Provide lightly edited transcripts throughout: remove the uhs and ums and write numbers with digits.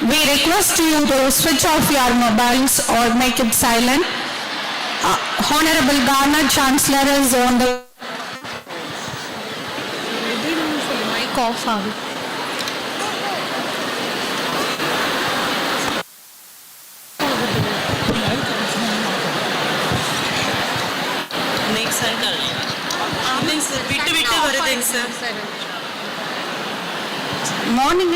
We request you to switch off your mobiles or make it silent. Honorable Governor Chancellor is on the mic off. Next cycle. Morning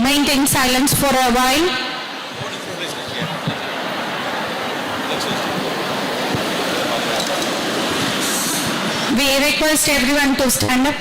maintain silence for a while. We request everyone to stand up.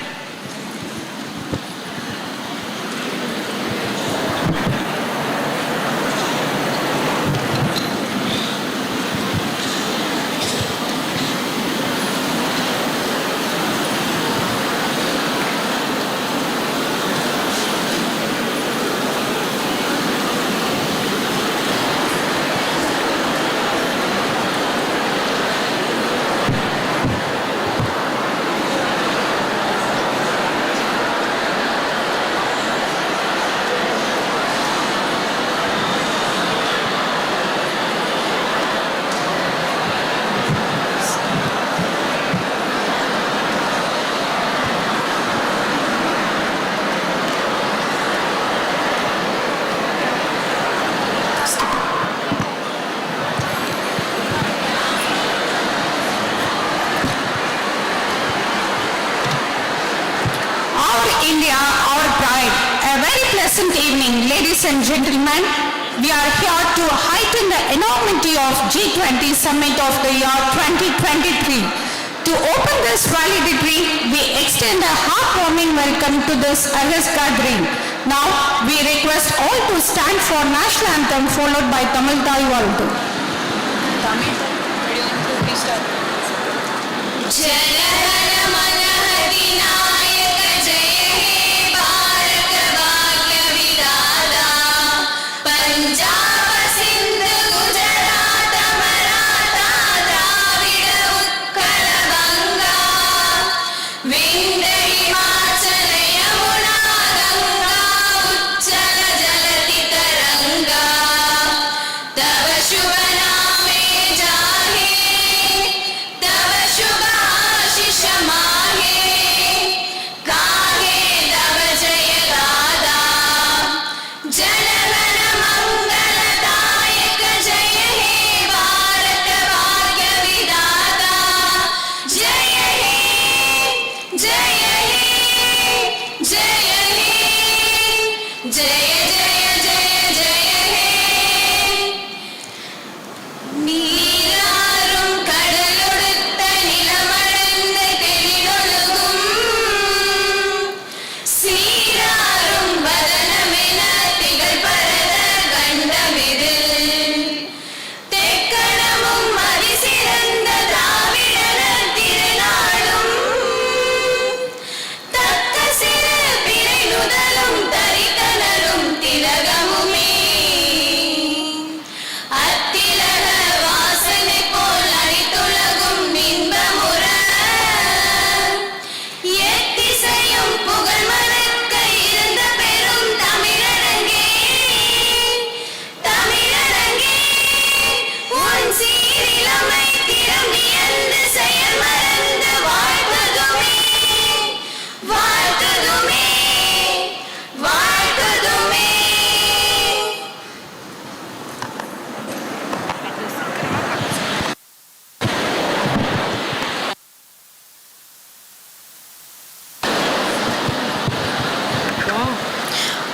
India, our pride. A very pleasant evening, ladies and gentlemen. We are here to heighten the enormity of G20 Summit of the year 2023. To open this validity, we extend a heartwarming welcome to this august gathering. Now, we request all to stand for national anthem followed by Tamil Thai Valtu. Tamil Thai, ready on to restart.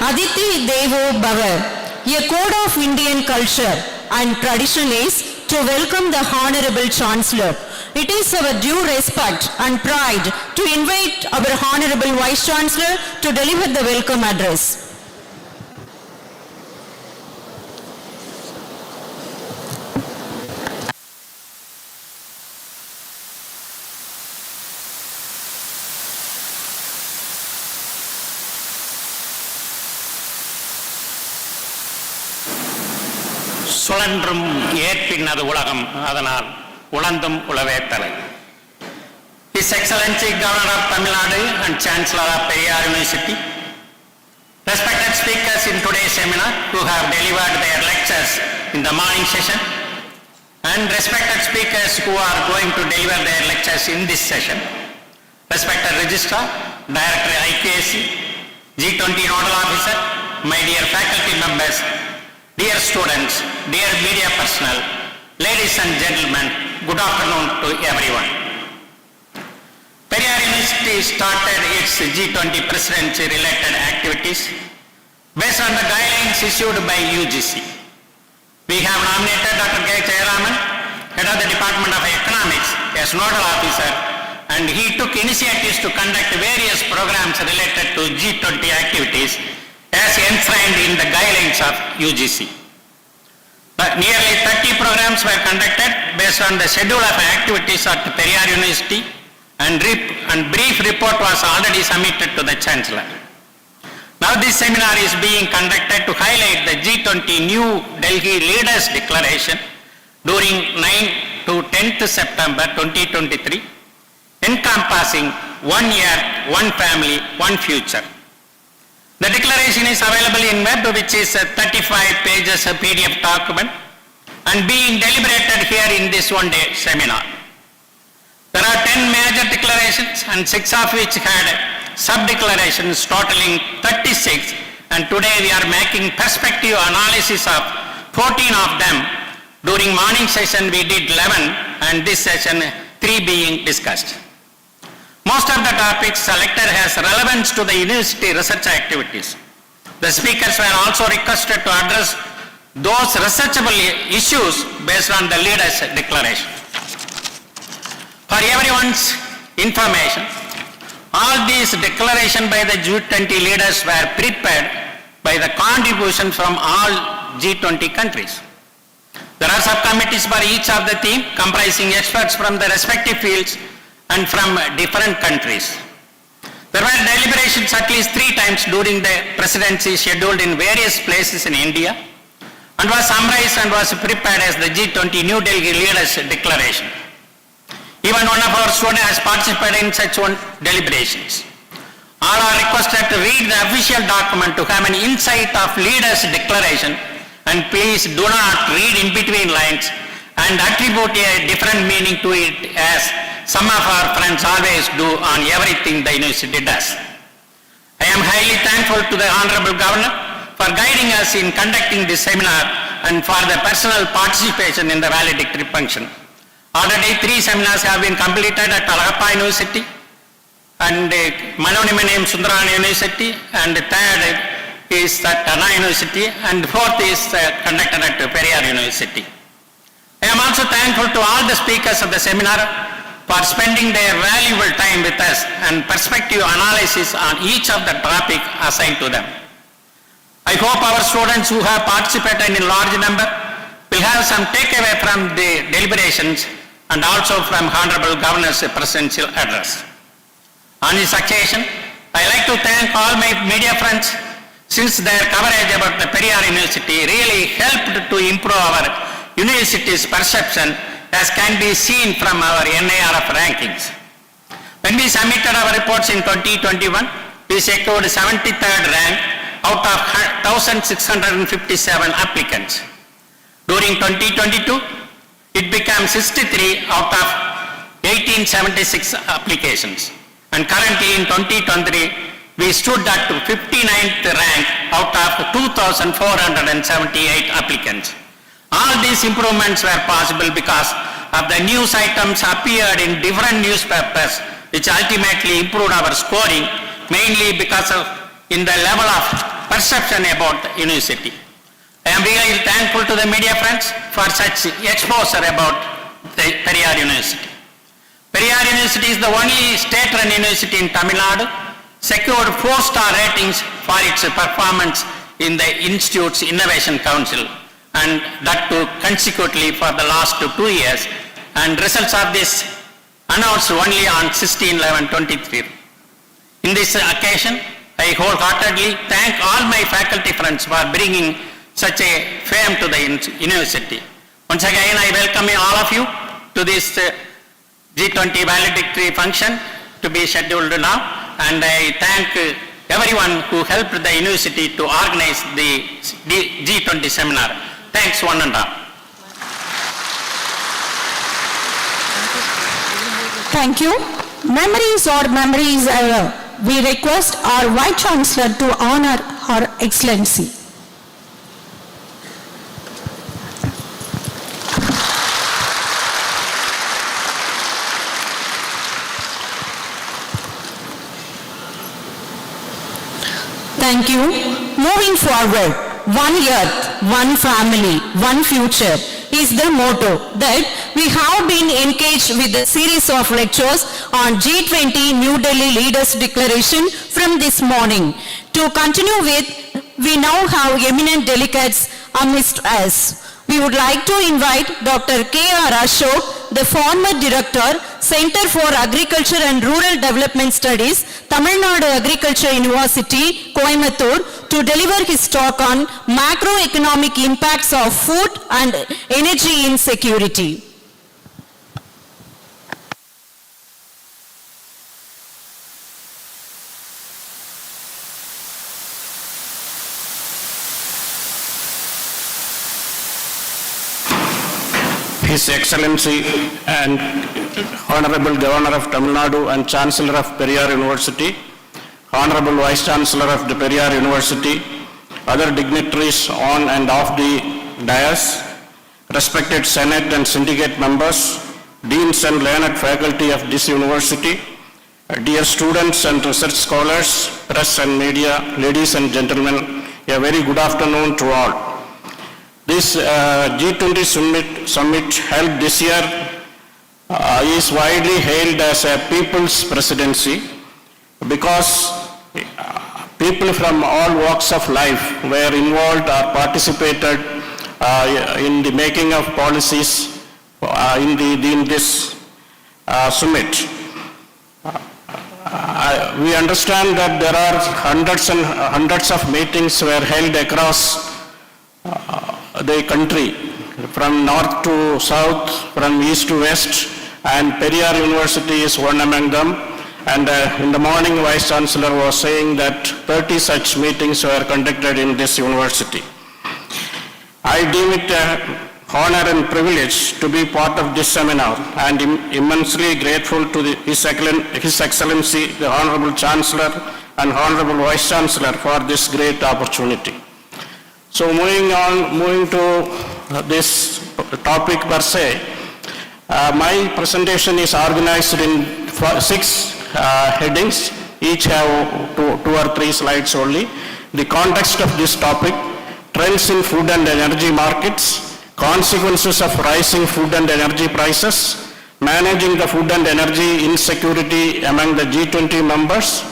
Aditi Devo Bhava, a code of Indian culture and tradition is to welcome the Honorable Chancellor. It is our due respect and pride to invite our Honorable Vice Chancellor to deliver the welcome address. சுழன்றும் ஏற்பின்னது உலகம் அதனால் உழந்தும் உளவேத்தலை. His Excellency Governor of Tamil Nadu and Chancellor of Periyar University, respected speakers in today's seminar who have delivered their lectures in the morning session, and respected speakers who are going to deliver their lectures in this session, respected Registrar, Director IQAC, G20 Nodal Officer, my dear faculty members, dear students, dear media personnel, ladies and gentlemen, good afternoon to everyone. Periyar University started its G20 presidency related activities based on the guidelines issued by UGC. We have nominated Dr. K. Jayaraman, Head of the Department of Economics, as nodal officer, and he took initiatives to conduct various programs related to G20 activities as enshrined in the guidelines of UGC. Nearly 30 programs were conducted based on the schedule of activities at Periyar University, and brief report was already submitted to the Chancellor. Now this seminar is being conducted to highlight the G20 New Delhi Leaders Declaration during 9 to 10th September 2023, encompassing 1 year, 1 family, 1 future. The declaration is available in web, which is a 35 pages PDF document, and being deliberated here in this one-day seminar. There are 10 major declarations, and 6 of which had sub-declarations totaling 36, and today we are making perspective analysis of 14 of them. During morning session we did 11, and this session 3 being discussed. Most of the topics selected has relevance to the university research activities. The speakers were also requested to address those researchable issues based on the leaders' declaration. For everyone's information, all these declarations by the G20 leaders were prepared by the contribution from all G20 countries. There are subcommittees for each of the theme, comprising experts from the respective fields and from different countries. There were deliberations at least 3 times during the presidency scheduled in various places in India, and was summarized and was prepared as the G20 New Delhi Leaders Declaration. Even one of our students has participated in such deliberations. All are requested to read the official document to have an insight of leaders' declaration, and please do not read in between lines and attribute a different meaning to it, as some of our friends always do on everything the university does. I am highly thankful to the Honorable Governor for guiding us in conducting this seminar and for the personal participation in the valedictory function. Already 3 seminars have been completed at Alagappa University and Manonimaniyam Sundarana University, and the 3rd is at Anna University, and 4th is conducted at Periyar University. I am also thankful to all the speakers of the seminar for spending their valuable time with us and perspective analysis on each of the topic assigned to them. I hope our students who have participated in large number will have some takeaway from the deliberations and also from Honorable Governor's presidential address. On this occasion, I like to thank all my media friends, since their coverage about the Periyar University really helped to improve our university's perception, as can be seen from our NIRF rankings. When we submitted our reports in 2021, we secured 73rd rank out of 1,657 applicants. During 2022, it became 63 out of 1876 applications. And currently in 2023, we stood at 59th rank out of 2,478 applicants. All these improvements were possible because of the news items appeared in different newspapers, which ultimately improved our scoring, mainly because of in the level of perception about the university. I am really thankful to the media friends for such exposure about the Periyar University. Periyar University is the only state-run university in Tamil Nadu, secured 4-star ratings for its performance in the Institute's Innovation Council, and that too consecutively for the last 2 years, and results of this announced only on 16/11/23. In this occasion, I wholeheartedly thank all my faculty friends for bringing such a fame to the university. Once again, I welcome all of you to this G20 valedictory function to be scheduled now, and I thank everyone who helped the university to organize the G20 seminar. Thanks one and all. Thank you. Memories we request our Vice Chancellor to honor Her Excellency. Thank you. moving forward, one earth, one family, one future is the motto that we have been engaged with a series of lectures on G20 New Delhi Leaders Declaration from this morning. To continue with, we now have eminent delegates amidst us. We would like to invite Dr. K.R. Ashok, the former Director, Center for Agriculture and Rural Development Studies, Tamil Nadu Agriculture University, Coimbatore, to deliver his talk on macroeconomic impacts of food and energy insecurity. His Excellency and Honorable Governor of Tamil Nadu and Chancellor of Periyar University, Honorable Vice Chancellor of the Periyar University, other dignitaries on and off the dais, respected Senate and Syndicate members, deans and learned faculty of this university, dear students and research scholars, press and media, ladies and gentlemen, a very good afternoon to all. This G20 summit held this year is widely hailed as a people's presidency because people from all walks of life were involved or participated in the making of policies in this summit. We understand that there are hundreds of meetings were held across the country, from north to south, from east to west, and Periyar University is one among them. And in the morning, Vice Chancellor was saying that 30 such meetings were conducted in this university. I deem it an honor and privilege to be part of this seminar, and immensely grateful to His Excellency, the Honorable Chancellor and Honorable Vice Chancellor for this great opportunity. So moving to this topic per se, my presentation is organized in 6 headings, each have two or three slides only. The context of this topic, trends in food and energy markets, consequences of rising food and energy prices, managing the food and energy insecurity among the G20 members,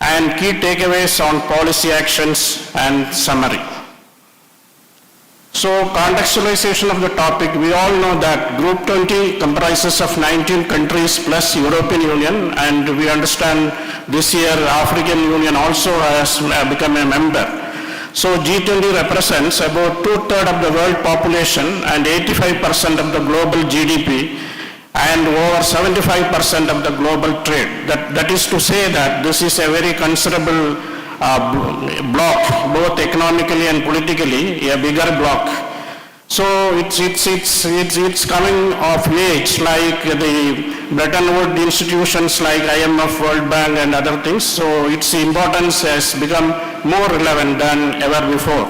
and key takeaways on policy actions and summary. So contextualization of the topic, we all know that Group 20 comprises of 19 countries plus European Union, and we understand this year African Union also has become a member. So G20 represents about 2/3 of the world population and 85% of the global GDP and over 75% of the global trade. That is to say that this is a very considerable bloc, both economically and politically, a bigger bloc. So it's coming of age, like the Bretton Woods institutions like IMF, World Bank and other things. So its importance has become more relevant than ever before.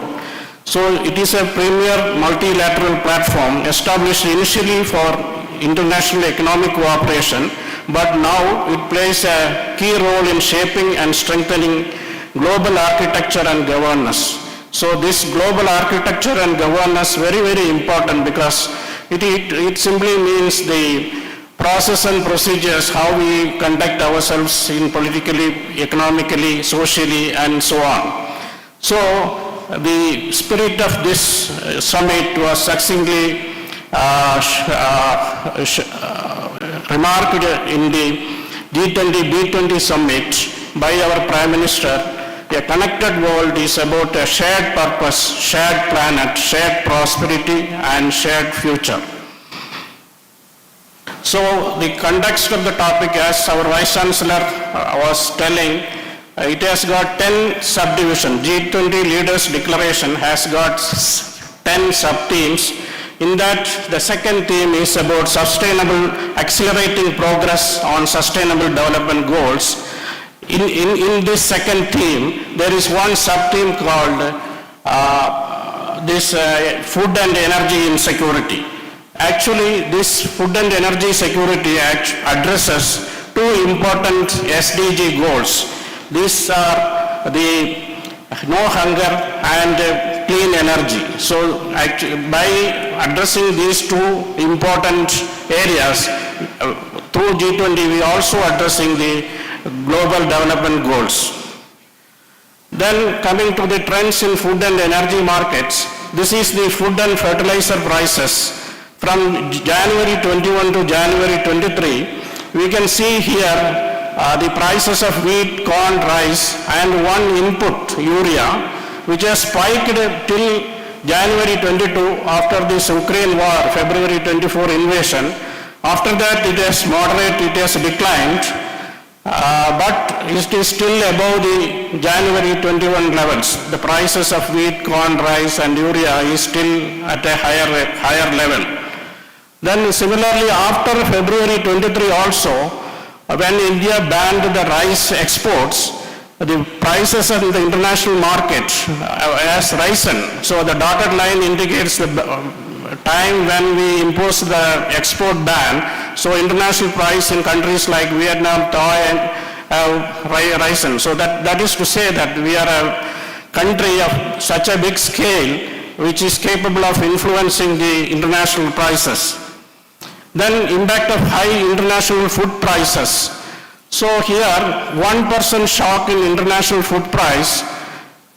So it is a premier multilateral platform established initially for international economic cooperation, but now it plays a key role in shaping and strengthening global architecture and governance. So this global architecture and governance very, very important because it simply means the process and procedures, how we conduct ourselves in politically, economically, socially, and so on. So the spirit of this summit was succinctly remarked in the G20, B20 summit by our Prime Minister. A connected world is about a shared purpose, shared planet, shared prosperity, and shared future. So the context of the topic, as our Vice Chancellor was telling, it has got 10 subdivisions. G20 Leaders Declaration has got 10 sub-themes. In that, the second theme is about sustainable, accelerating progress on sustainable development goals. In this second theme, there is one sub-theme called food and energy insecurity. Actually, this food and energy security addresses two important SDG goals. These are the no hunger, and clean energy. So by addressing these two important areas, through G20 we are also addressing the global development goals. Then coming to the trends in food and energy markets, this is the food and fertilizer prices from January 21 to January 23. We can see here the prices of wheat, corn, rice, and one input, urea, which has spiked till January 22 after this Ukraine war, February 24 invasion. After that it has moderated, it has declined, but it is still above the January 21 levels. The prices of wheat, corn, rice, and urea is still at a higher level. Then similarly after February 23 also, when India banned the rice exports, the prices in the international market has risen. So the dotted line indicates the time when we imposed the export ban. So international price in countries like Vietnam, Thailand have risen. So that is to say that we are a country of such a big scale which is capable of influencing the international prices. Then impact of high international food prices. So here 1% shock in international food price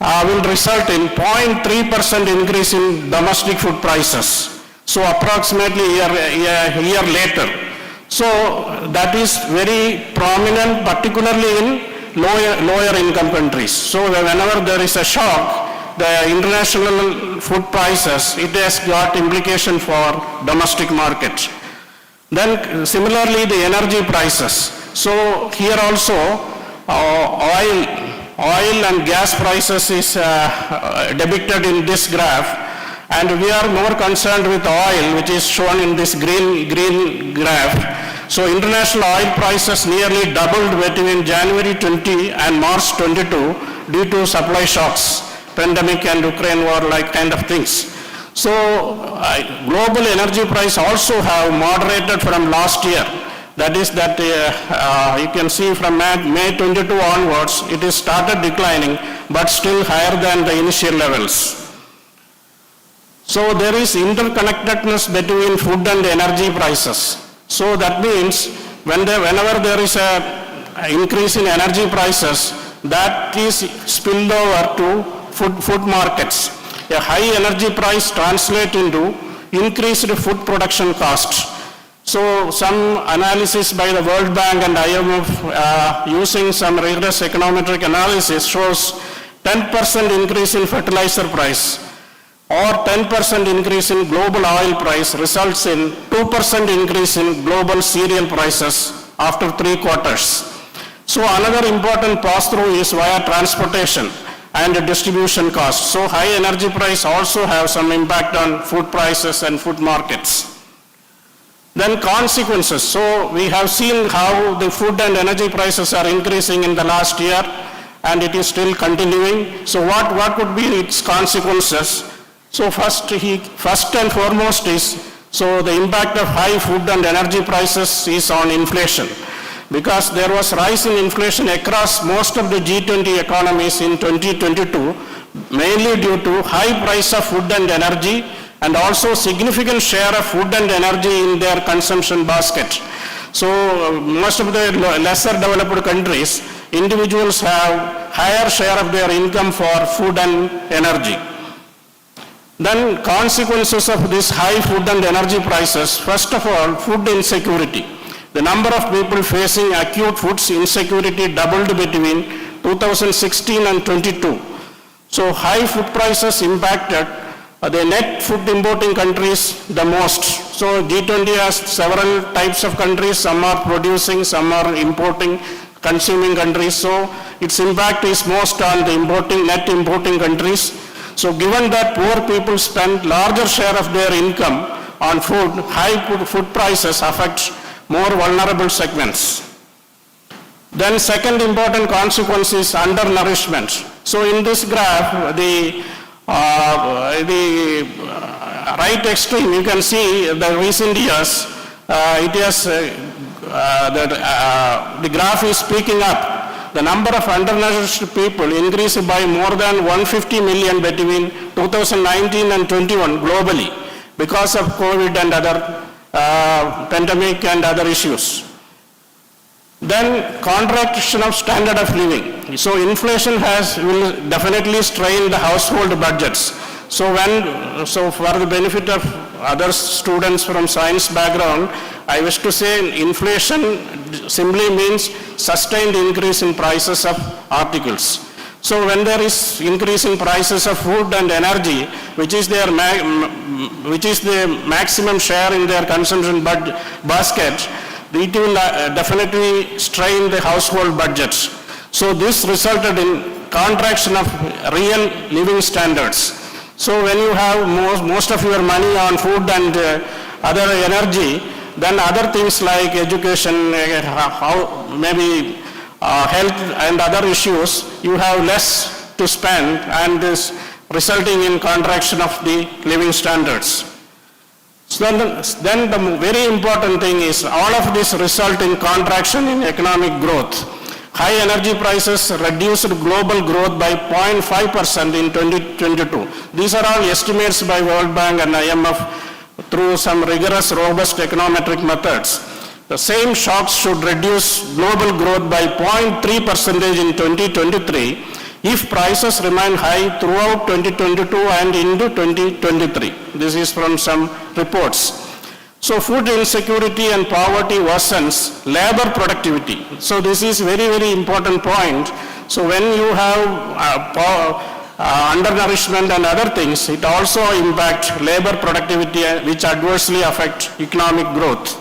will result in 0.3% increase in domestic food prices. So approximately a year later. So that is very prominent, particularly in lower income countries. So whenever there is a shock, the international food prices, it has got implication for domestic markets. Then similarly the energy prices. So here also oil and gas prices is depicted in this graph, and we are more concerned with oil, which is shown in this green graph. So international oil prices nearly doubled between January 20 and March 22 due to supply shocks, pandemic and Ukraine war like kind of things. So global energy price also have moderated from last year. That is that you can see from May 22 onwards, it is started declining, but still higher than the initial levels. So there is interconnectedness between food and energy prices. So that means whenever there is a increase in energy prices, that is spilled over to food markets. A high energy price translates into increased food production costs. So some analysis by the World Bank and IMF using some rigorous econometric analysis shows 10% increase in fertilizer price or 10% increase in global oil price results in 2% increase in global cereal prices after 3 quarters. So another important pass-through is via transportation and distribution costs. So high energy price also have some impact on food prices and food markets. Then consequences. So we have seen how the food and energy prices are increasing in the last year, and it is still continuing. So what could be its consequences? So first and foremost is, so the impact of high food and energy prices is on inflation, because there was rise in inflation across most of the G20 economies in 2022, mainly due to high price of food and energy, and also significant share of food and energy in their consumption basket. So most of the lesser developed countries, individuals have higher share of their income for food and energy. Then consequences of this high food and energy prices, first of all, food insecurity. The number of people facing acute food insecurity doubled between 2016 and 22. So high food prices impacted the net food importing countries the most. So G20 has several types of countries. Some are producing, some are importing, consuming countries. So its impact is most on the net importing countries. So given that poor people spend larger share of their income on food, high food prices affect more vulnerable segments. Then second important consequence is undernourishment. So in this graph, the right extreme, you can see the recent years, the graph is peaking up. the number of undernourished people increased by more than 150 million between 2019 and 21 globally because of COVID and other pandemic and other issues. Then contraction of standard of living. So inflation will definitely strain the household budgets. So for the benefit of other students from science background, I wish to say inflation simply means sustained increase in prices of articles. So when there is increase in prices of food and energy, which is the maximum share in their consumption basket, it will definitely strain the household budgets. So this resulted in contraction of real living standards. So when you have most of your money on food and other energy, then other things like education, maybe health and other issues, you have less to spend, and this resulting in contraction of the living standards. So then the very important thing is all of this result in contraction in economic growth. High energy prices reduced global growth by 0.5% in 2022. These are all estimates by World Bank and IMF through some rigorous, robust econometric methods. The same shocks should reduce global growth by 0.3% in 2023 if prices remain high throughout 2022 and into 2023. This is from some reports. So food insecurity and poverty worsens labor productivity. So this is very, very important point. So when you have undernourishment and other things, it also impacts labor productivity, which adversely affect economic growth.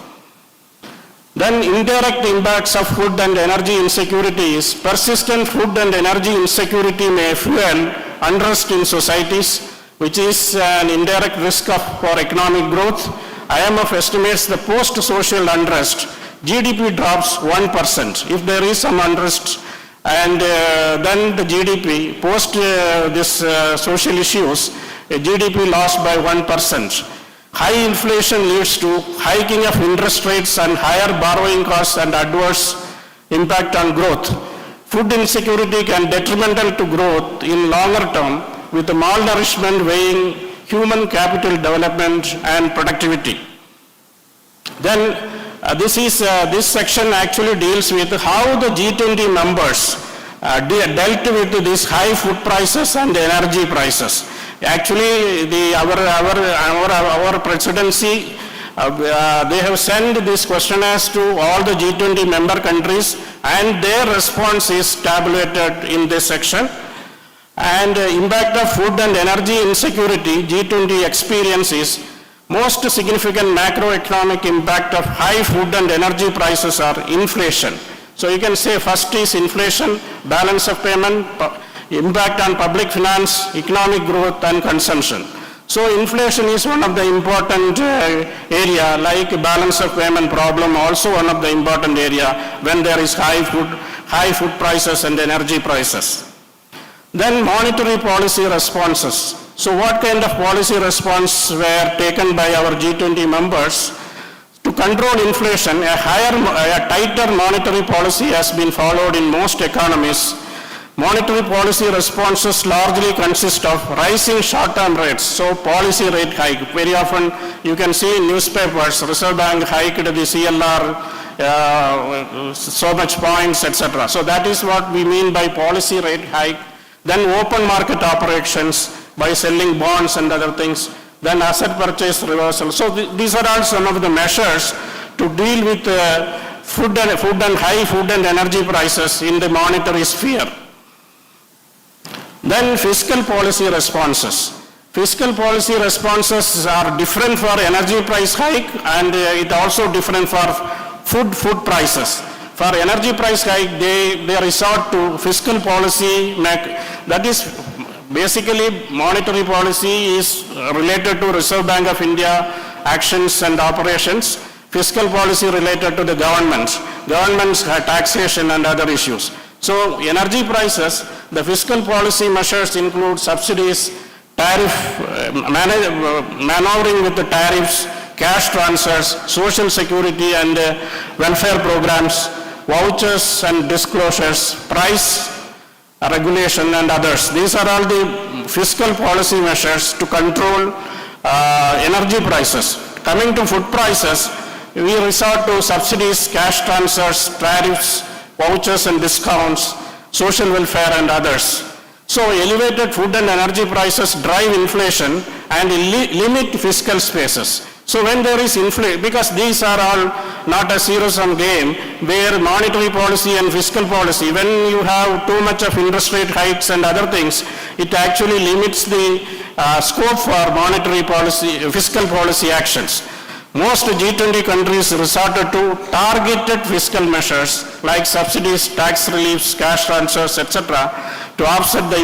Then indirect impacts of food and energy insecurity is persistent food and energy insecurity may fuel unrest in societies, which is an indirect risk for economic growth. IMF estimates the post-social unrest, GDP drops 1%. If there is some unrest, and then the GDP, post this social issues, GDP lost by 1%. High inflation leads to hiking of interest rates and higher borrowing costs and adverse impact on growth. Food insecurity can be detrimental to growth in longer term, with the malnourishment weighing human capital development and productivity. Then this section actually deals with how the G20 members dealt with these high food prices and energy prices. Actually, our presidency, they have sent this questionnaires to all the G20 member countries, and their response is tabulated in this section. And impact of food and energy insecurity, G20 experience is most significant macroeconomic impact of high food and energy prices are inflation. So you can say first is inflation, balance of payment, impact on public finance, economic growth and consumption. So inflation is one of the important area, like balance of payment problem, also one of the important area when there is high food prices and energy prices. Then monetary policy responses. So what kind of policy response were taken by our G20 members? To control inflation, a tighter monetary policy has been followed in most economies. Monetary policy responses largely consist of rising short-term rates, so policy rate hike. Very often you can see in newspapers, Reserve Bank hiked the CLR so much points, etc. So that is what we mean by policy rate hike. Then open market operations by selling bonds and other things. Then asset purchase reversal. So these are all some of the measures to deal with high food and energy prices in the monetary sphere. Then fiscal policy responses. Fiscal policy responses are different for energy price hike, and it also different for food prices. For energy price hike, they resort to fiscal policy. That is basically monetary policy is related to Reserve Bank of India actions and operations. Fiscal policy related to the government's taxation and other issues. So energy prices, the fiscal policy measures include subsidies, maneuvering with the tariffs, cash transfers, social security and welfare programs, vouchers and disclosures, price regulation and others. These are all the fiscal policy measures to control energy prices. Coming to food prices, we resort to subsidies, cash transfers, tariffs, vouchers and discounts, social welfare and others. So elevated food and energy prices drive inflation and limit fiscal spaces. So when there is inflation, because these are all not a zero-sum game where monetary policy and fiscal policy, when you have too much of interest rate hikes and other things, it actually limits the scope for monetary policy, fiscal policy actions. Most G20 countries resorted to targeted fiscal measures like subsidies, tax reliefs, cash transfers, etc. to offset the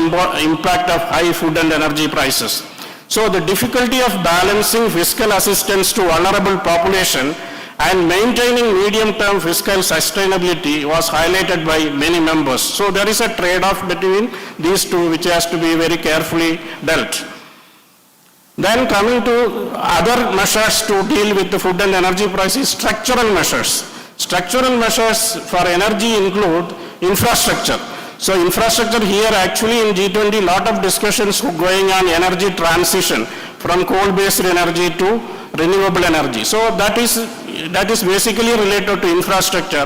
impact of high food and energy prices. So the difficulty of balancing fiscal assistance to vulnerable population and maintaining medium-term fiscal sustainability was highlighted by many members. So there is a trade-off between these two which has to be very carefully dealt. Then coming to other measures to deal with the food and energy prices, structural measures. Structural measures for energy include infrastructure. So infrastructure here actually in G20 lot of discussions going on energy transition from coal-based energy to renewable energy. So that is basically related to infrastructure.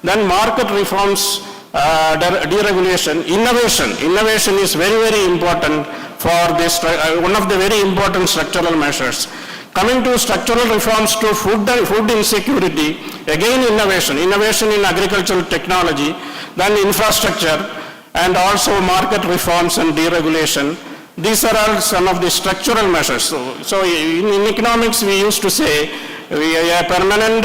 Then market reforms, deregulation, innovation. Innovation is very, very important for this, one of the very important structural measures. Coming to structural reforms to food insecurity, again innovation in agricultural technology, then infrastructure, and also market reforms and deregulation. These are all some of the structural measures. So in economics we used to say a permanent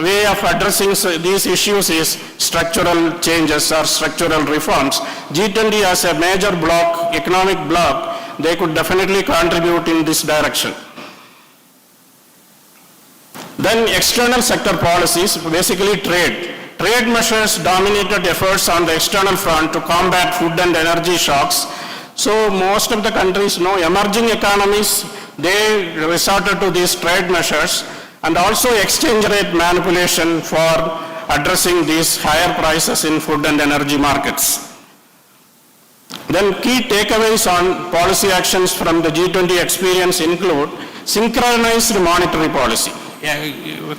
way of addressing these issues is structural changes or structural reforms. G20 as a major bloc, economic bloc, they could definitely contribute in this direction. Then external sector policies, basically trade. Trade measures dominated efforts on the external front to combat food and energy shocks. So most of the countries, emerging economies, they resorted to these trade measures and also exchange rate manipulation for addressing these higher prices in food and energy markets. Then key takeaways on policy actions from the G20 experience include synchronized monetary policy,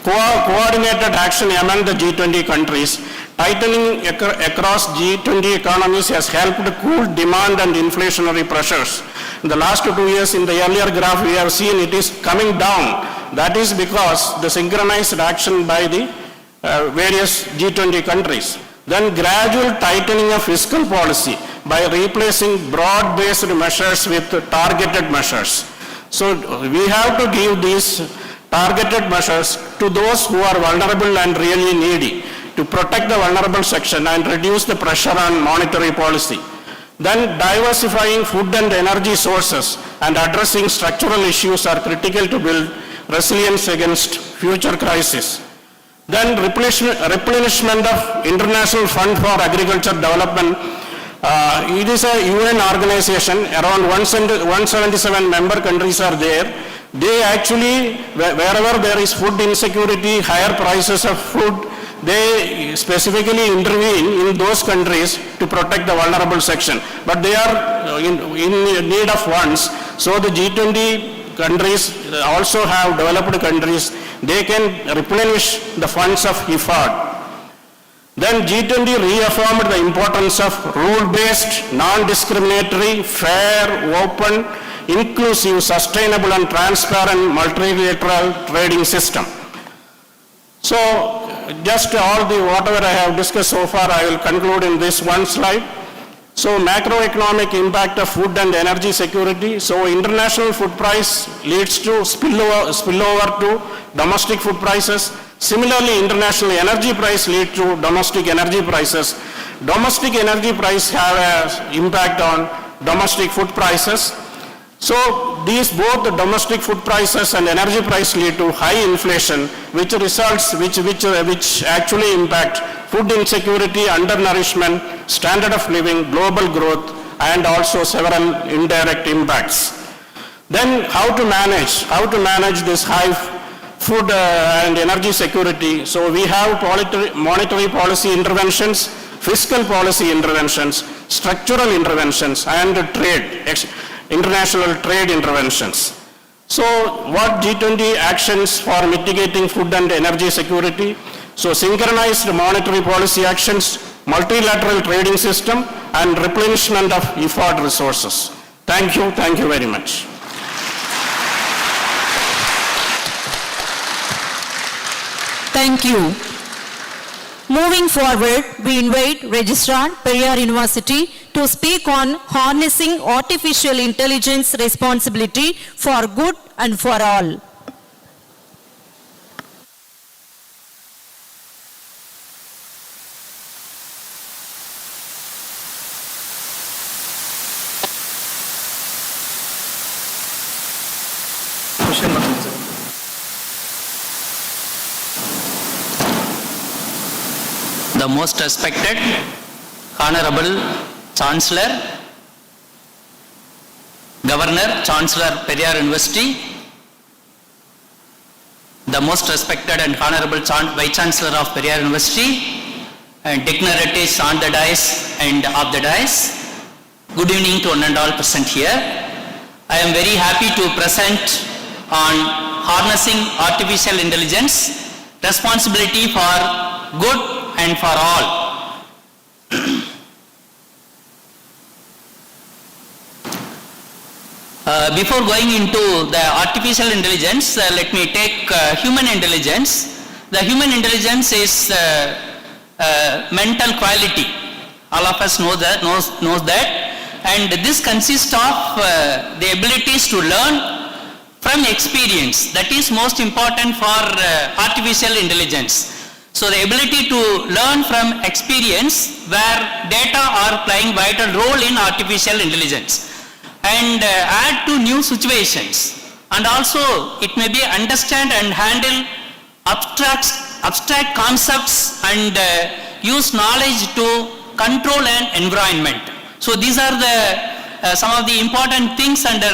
coordinated action among the G20 countries. Tightening across G20 economies has helped cool demand and inflationary pressures. In the last 2 years, in the earlier graph, we have seen it is coming down. That is because the synchronized action by the various G20 countries. Then gradual tightening of fiscal policy by replacing broad-based measures with targeted measures. So we have to give these targeted measures to those who are vulnerable and really needy, to protect the vulnerable section and reduce the pressure on monetary policy. Then diversifying food and energy sources and addressing structural issues are critical to build resilience against future crises. Then replenishment of International Fund for Agriculture Development. It is a UN organization, around 177 member countries are there. They actually, wherever there is food insecurity, higher prices of food, they specifically intervene in those countries to protect the vulnerable section. But they are in need of funds. So the G20 countries also have developed countries. They can replenish the funds of IFAD. Then G20 reaffirmed the importance of rule-based, non-discriminatory, fair, open, inclusive, sustainable and transparent multilateral trading system. So just whatever I have discussed so far, I will conclude in this one slide. So macroeconomic impact of food and energy security. So international food price leads to spillover to domestic food prices. Similarly, international energy price leads to domestic energy prices. Domestic energy price have an impact on domestic food prices. So these both the domestic food prices and energy price lead to high inflation, which actually impact food insecurity, undernourishment, standard of living, global growth, and also several indirect impacts. Then how to manage this high food and energy security. So we have monetary policy interventions, fiscal policy interventions, structural interventions, and international trade interventions. So what G20 actions for mitigating food and energy security? So synchronized monetary policy actions, multilateral trading system, and replenishment of effort resources. Thank you very much. Thank you. Moving forward, we invite Registrar, Periyar University, to speak on harnessing artificial intelligence responsibility for good and for all. The most respected Honorable Chancellor, Governor, Chancellor, Periyar University, the most respected and Honorable Vice Chancellor of Periyar University, and dignitaries on the dais and off the dais, good evening to one and all present here. I am very happy to present on harnessing artificial intelligence, responsibility for good and for all. Before going into the artificial intelligence, let me take human intelligence. The human intelligence is mental quality. All of us knows that, and this consists of the abilities to learn from experience. That is most important for artificial intelligence. So the ability to learn from experience, where data are playing vital role in artificial intelligence, and add to new situations, and also it may be understand and handle abstract concepts and use knowledge to control an environment. So these are the some of the important things under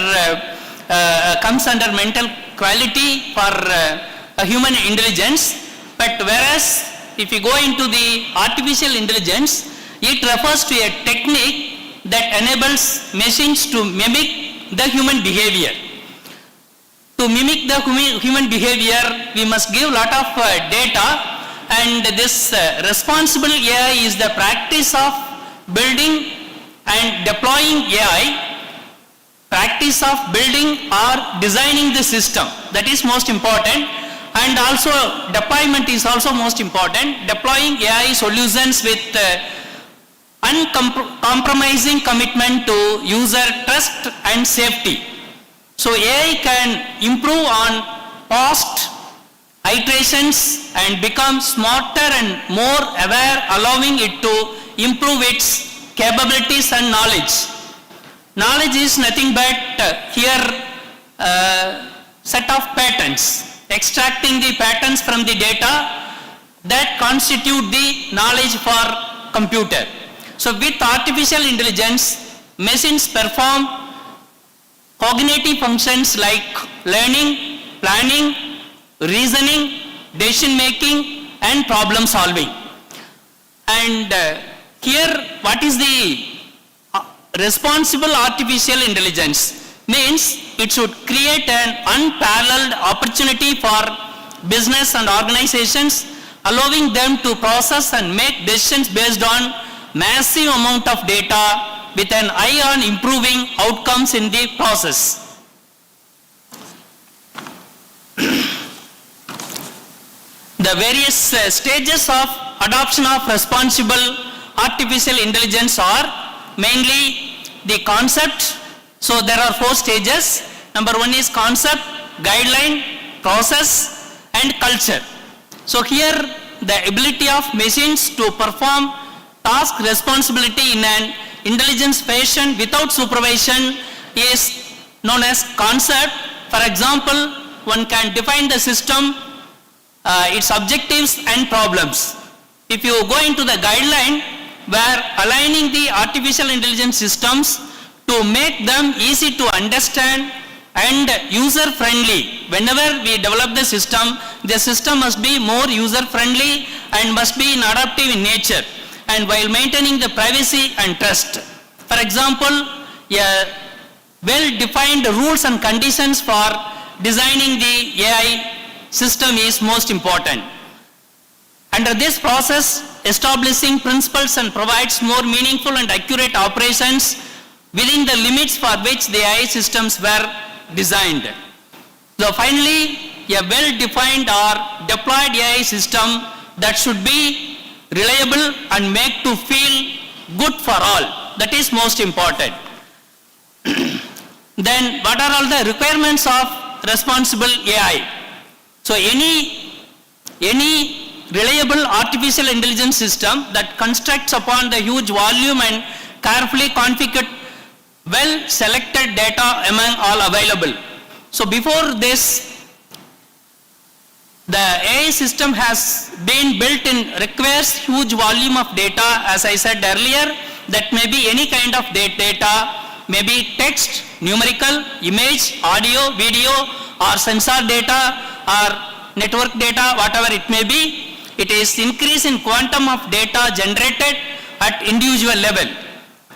comes under mental quality for human intelligence. But whereas if you go into the artificial intelligence, it refers to a technique that enables machines to mimic the human behavior. To mimic the human behavior, we must give lot of data, and this responsible AI is the practice of building and deploying AI, practice of building or designing the system. That is most important. And also deployment is also most important. Deploying AI solutions with uncompromising commitment to user trust and safety. So AI can improve on past iterations and become smarter and more aware, allowing it to improve its capabilities and knowledge. Knowledge is nothing but set of patterns, extracting the patterns from the data that constitute the knowledge for computer. So with artificial intelligence, machines perform cognitive functions like learning, planning, reasoning, decision making, and problem solving. And here, what is the responsible artificial intelligence? Means it should create an unparalleled opportunity for business and organizations, allowing them to process and make decisions based on massive amount of data with an eye on improving outcomes in the process. The various stages of adoption of responsible artificial intelligence are mainly the concept. So there are 4 stages. Number 1 is concept, guideline, process, and culture. So here the ability of machines to perform task responsibility in an intelligence fashion without supervision is known as concept. For example, one can define the system, its objectives and problems. If you go into the guideline, where aligning the artificial intelligence systems to make them easy to understand, and user friendly. Whenever we develop the system must be more user friendly and must be adaptive in nature, and while maintaining the privacy and trust. For example, a well-defined rules and conditions for designing the AI system is most important. Under this process, establishing principles and provides more meaningful and accurate operations within the limits for which the AI systems were designed. So finally, a well-defined or deployed AI system that should be reliable and make to feel good for all. That is most important. Then what are all the requirements of responsible AI? So any reliable artificial intelligence system that constructs upon the huge volume and carefully configured, well selected data among all available. So before this, the AI system has been built in requires huge volume of data, as I said earlier, that may be any kind of data, maybe text, numerical, image, audio, video, or sensor data, or network data, whatever it may be. It is increase in quantum of data generated at individual level.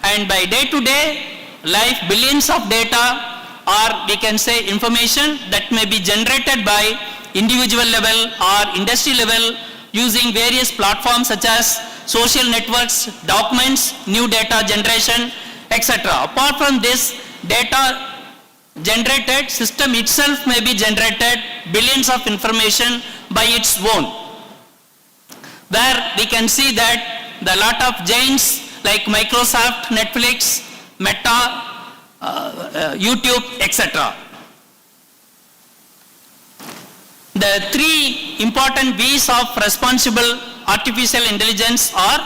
And by day to day life, billions of data, or we can say information that may be generated by individual level or industry level using various platforms such as social networks, documents, new data generation, etc. Apart from this, data generated, system itself may be generated billions of information by its own, where we can see that the lot of giants like Microsoft, Netflix, Meta, YouTube, etc. The three important V's of responsible artificial intelligence are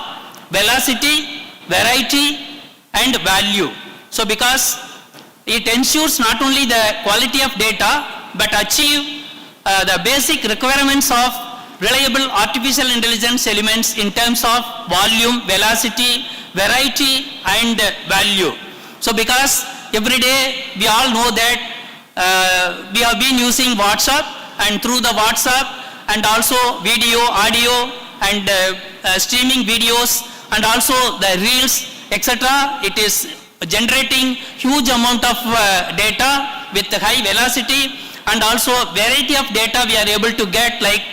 velocity, variety, and value. So because it ensures not only the quality of data but achieve the basic requirements of reliable artificial intelligence elements in terms of volume, velocity, variety, and value. So because every day we all know that we have been using WhatsApp, and through the WhatsApp and also video, audio, and streaming videos, and also the reels, etc. It is generating huge amount of data with high velocity, and also variety of data we are able to get, like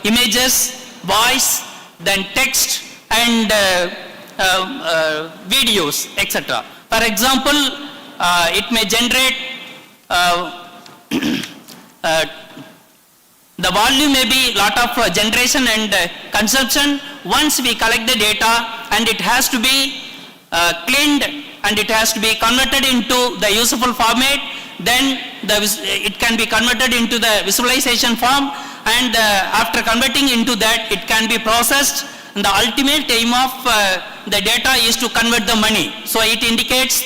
images, voice, then text, and videos, etc. For example, it may generate the volume may be lot of generation and consumption. Once we collect the data, and it has to be cleaned, and it has to be converted into the useful format, then it can be converted into the visualization form, and after converting into that, it can be processed. And the ultimate aim of the data is to convert the money. So it indicates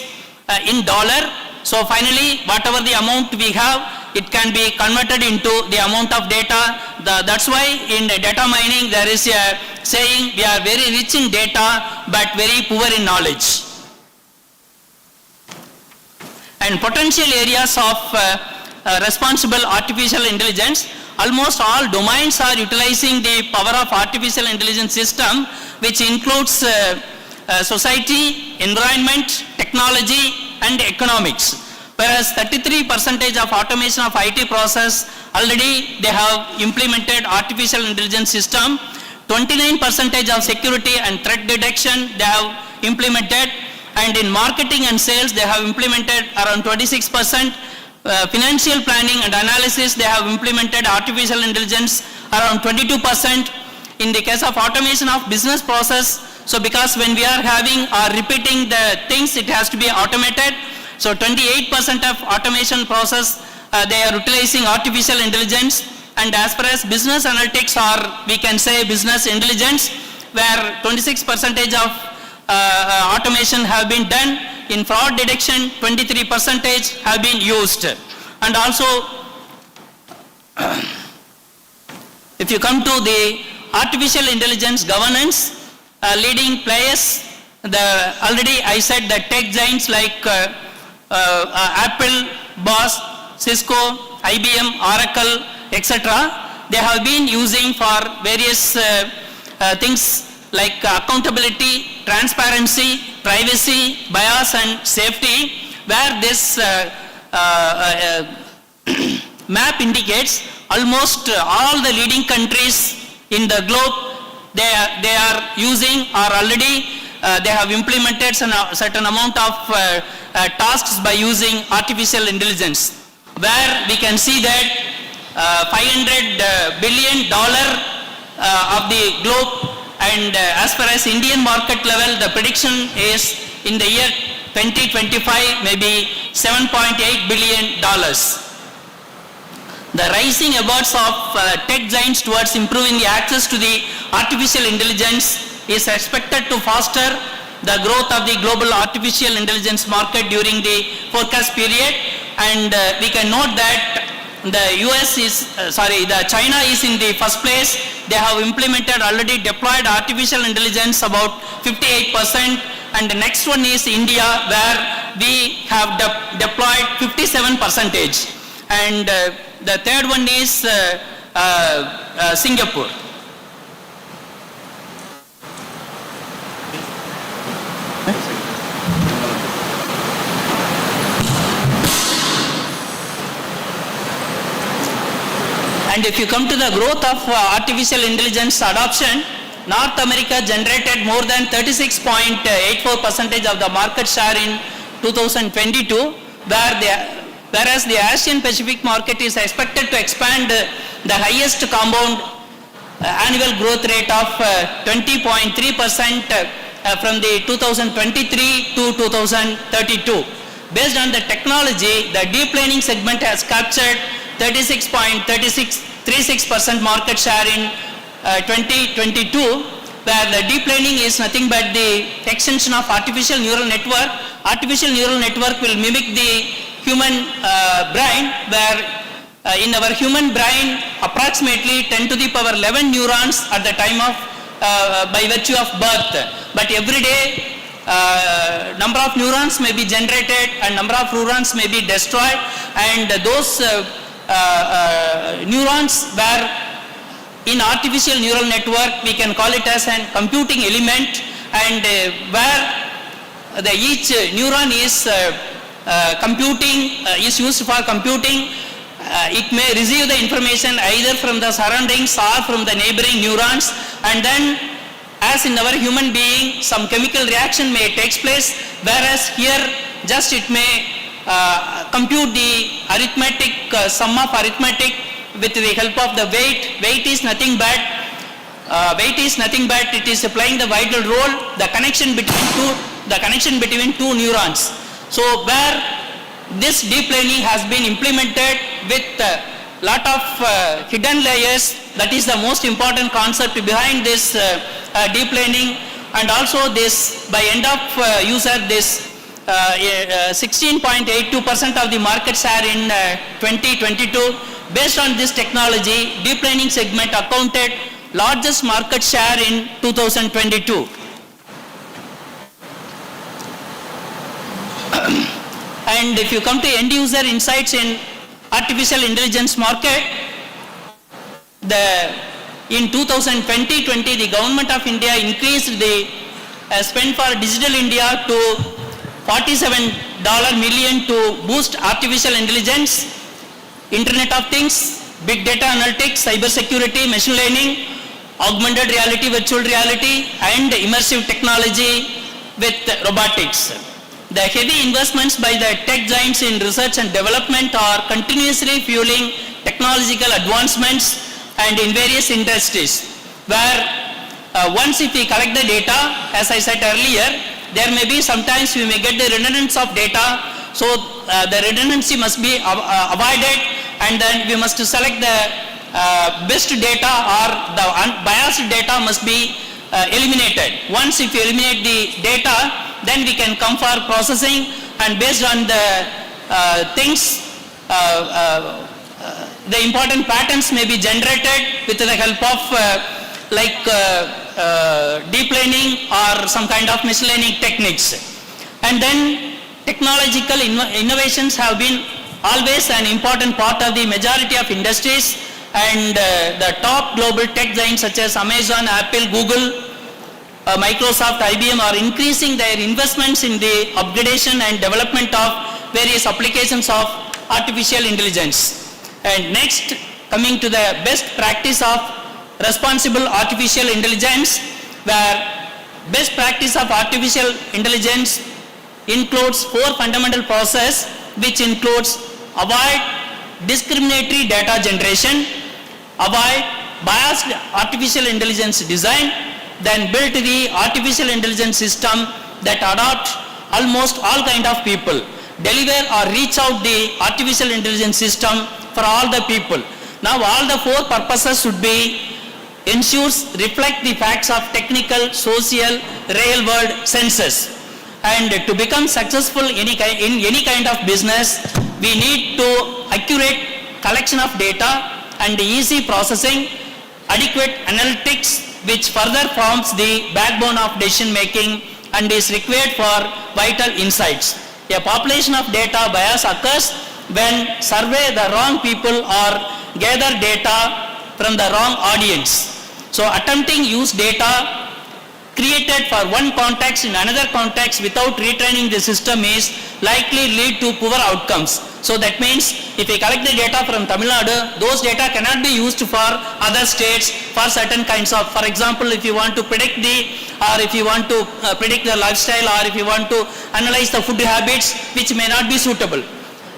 in dollar. So finally, whatever the amount we have, it can be converted into the amount of data. That's why in data mining there is a saying, we are very rich in data but very poor in knowledge. And potential areas of responsible artificial intelligence, almost all domains are utilizing the power of artificial intelligence system, which includes society, environment, technology, and economics. Whereas 33% of automation of IT process, already they have implemented artificial intelligence system. 29% of security and threat detection they have implemented, and in marketing and sales they have implemented around 26%. Financial planning and analysis they have implemented artificial intelligence around 22%. In the case of automation of business process, so because when we are having or repeating the things, it has to be automated. So 28% of automation process they are utilizing artificial intelligence. And as far as business analytics, or we can say business intelligence, where 26% of automation have been done. In fraud detection, 23% have been used. And also, if you come to the artificial intelligence governance, leading players, already I said the tech giants like Apple, Bosch, Cisco, IBM, Oracle, etc. They have been using for various things like accountability, transparency, privacy, bias and safety, where this map indicates almost all the leading countries in the globe, they are using or already they have implemented a certain amount of tasks by using artificial intelligence, where we can see that $500 billion of the globe, and as far as Indian market level, the prediction is in the year 2025 maybe $7.8 billion. The rising efforts of tech giants towards improving the access to the artificial intelligence is expected to foster the growth of the global artificial intelligence market during the forecast period, and we can note that China is in the first place. They have implemented, already deployed artificial intelligence about 58%, and the next one is India, where we have deployed 57%, and the third one is Singapore. And if you come to the growth of artificial intelligence adoption, North America generated more than 36.84% of the market share in 2022, whereas the Asian Pacific market is expected to expand the highest compound annual growth rate of 20.3% from the 2023 to 2032. Based on the technology, the deep learning segment has captured 36.36% market share in 2022, where the deep learning is nothing but the extension of artificial neural network. Artificial neural network will mimic the human brain, where in our human brain approximately 10 to the power 11 neurons at the time of by virtue of birth, but every day number of neurons may be generated and number of neurons may be destroyed, and those neurons where in artificial neural network we can call it as a computing element, and where each neuron is is used for computing. It may receive the information either from the surroundings or from the neighboring neurons, and then as in our human being some chemical reaction may take place, whereas here just it may compute the arithmetic sum of arithmetic with the help of the weight. Weight is nothing but it is playing the vital role, the connection between two neurons. So where this deep learning has been implemented with a lot of hidden layers, that is the most important concept behind this deep learning, and also this by end of user this 16.82% of the market share in 2022. Based on this technology, deep learning segment accounted largest market share in 2022. And if you come to end user insights in artificial intelligence market, in 2020, the government of India increased the spend for Digital India to $47 million to boost artificial intelligence, Internet of Things, big data analytics, cyber security, machine learning, augmented reality, virtual reality, and immersive technology with robotics. The heavy investments by the tech giants in research and development are continuously fueling technological advancements and in various industries, where once if we collect the data, as I said earlier, there may be sometimes we may get the redundancy of data, so the redundancy must be avoided, and then we must select the best data, or the biased data must be eliminated. Once if you eliminate the data, then we can come for processing, and based on the things, the important patterns may be generated with the help of deep learning or some kind of machine learning techniques. And then technological innovations have been always an important part of the majority of industries, and the top global tech giants such as Amazon, Apple, Google, Microsoft, IBM are increasing their investments in the upgradation and development of various applications of artificial intelligence. And next, coming to the best practice of responsible artificial intelligence, where best practice of artificial intelligence includes 4 fundamental processes, which includes avoid discriminatory data generation, avoid biased artificial intelligence design, then build the artificial intelligence system that adopt almost all kind of people, deliver or reach out the artificial intelligence system for all the people. Now all the 4 purposes should be ensures reflect the facts of technical, social, real world senses. And to become successful in any kind of business, we need to accurate collection of data and easy processing, adequate analytics, which further forms the backbone of decision making and is required for vital insights. A population of data bias occurs when survey the wrong people or gather data from the wrong audience. So attempting use data created for one context in another context without retraining the system is likely lead to poor outcomes. So that means if we collect the data from Tamil Nadu, those data cannot be used for other states for certain kinds of, for example, if you want to predict if you want to predict the lifestyle, or if you want to analyze the food habits, which may not be suitable.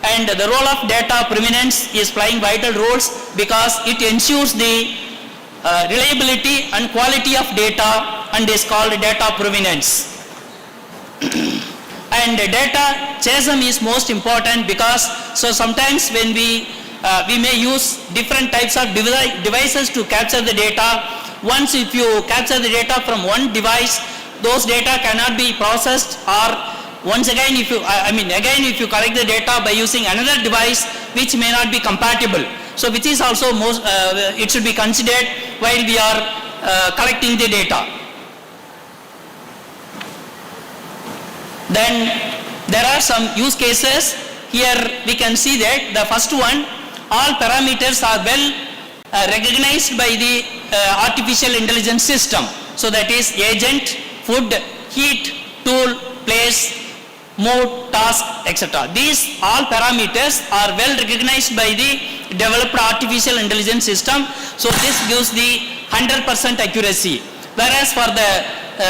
And the role of data provenance is playing vital roles because it ensures the reliability and quality of data, and is called data provenance. And data chasm is most important because so sometimes when we may use different types of devices to capture the data. Once if you capture the data from one device, those data cannot be processed, or once again if you collect the data by using another device which may not be compatible. So which is also most, it should be considered while we are collecting the data. Then there are some use cases. Here we can see that the first one, all parameters are well recognized by the artificial intelligence system. So that is agent, food, heat, tool, place, mode, task, etc. These all parameters are well recognized by the developed artificial intelligence system. So this gives the 100% accuracy. Whereas for the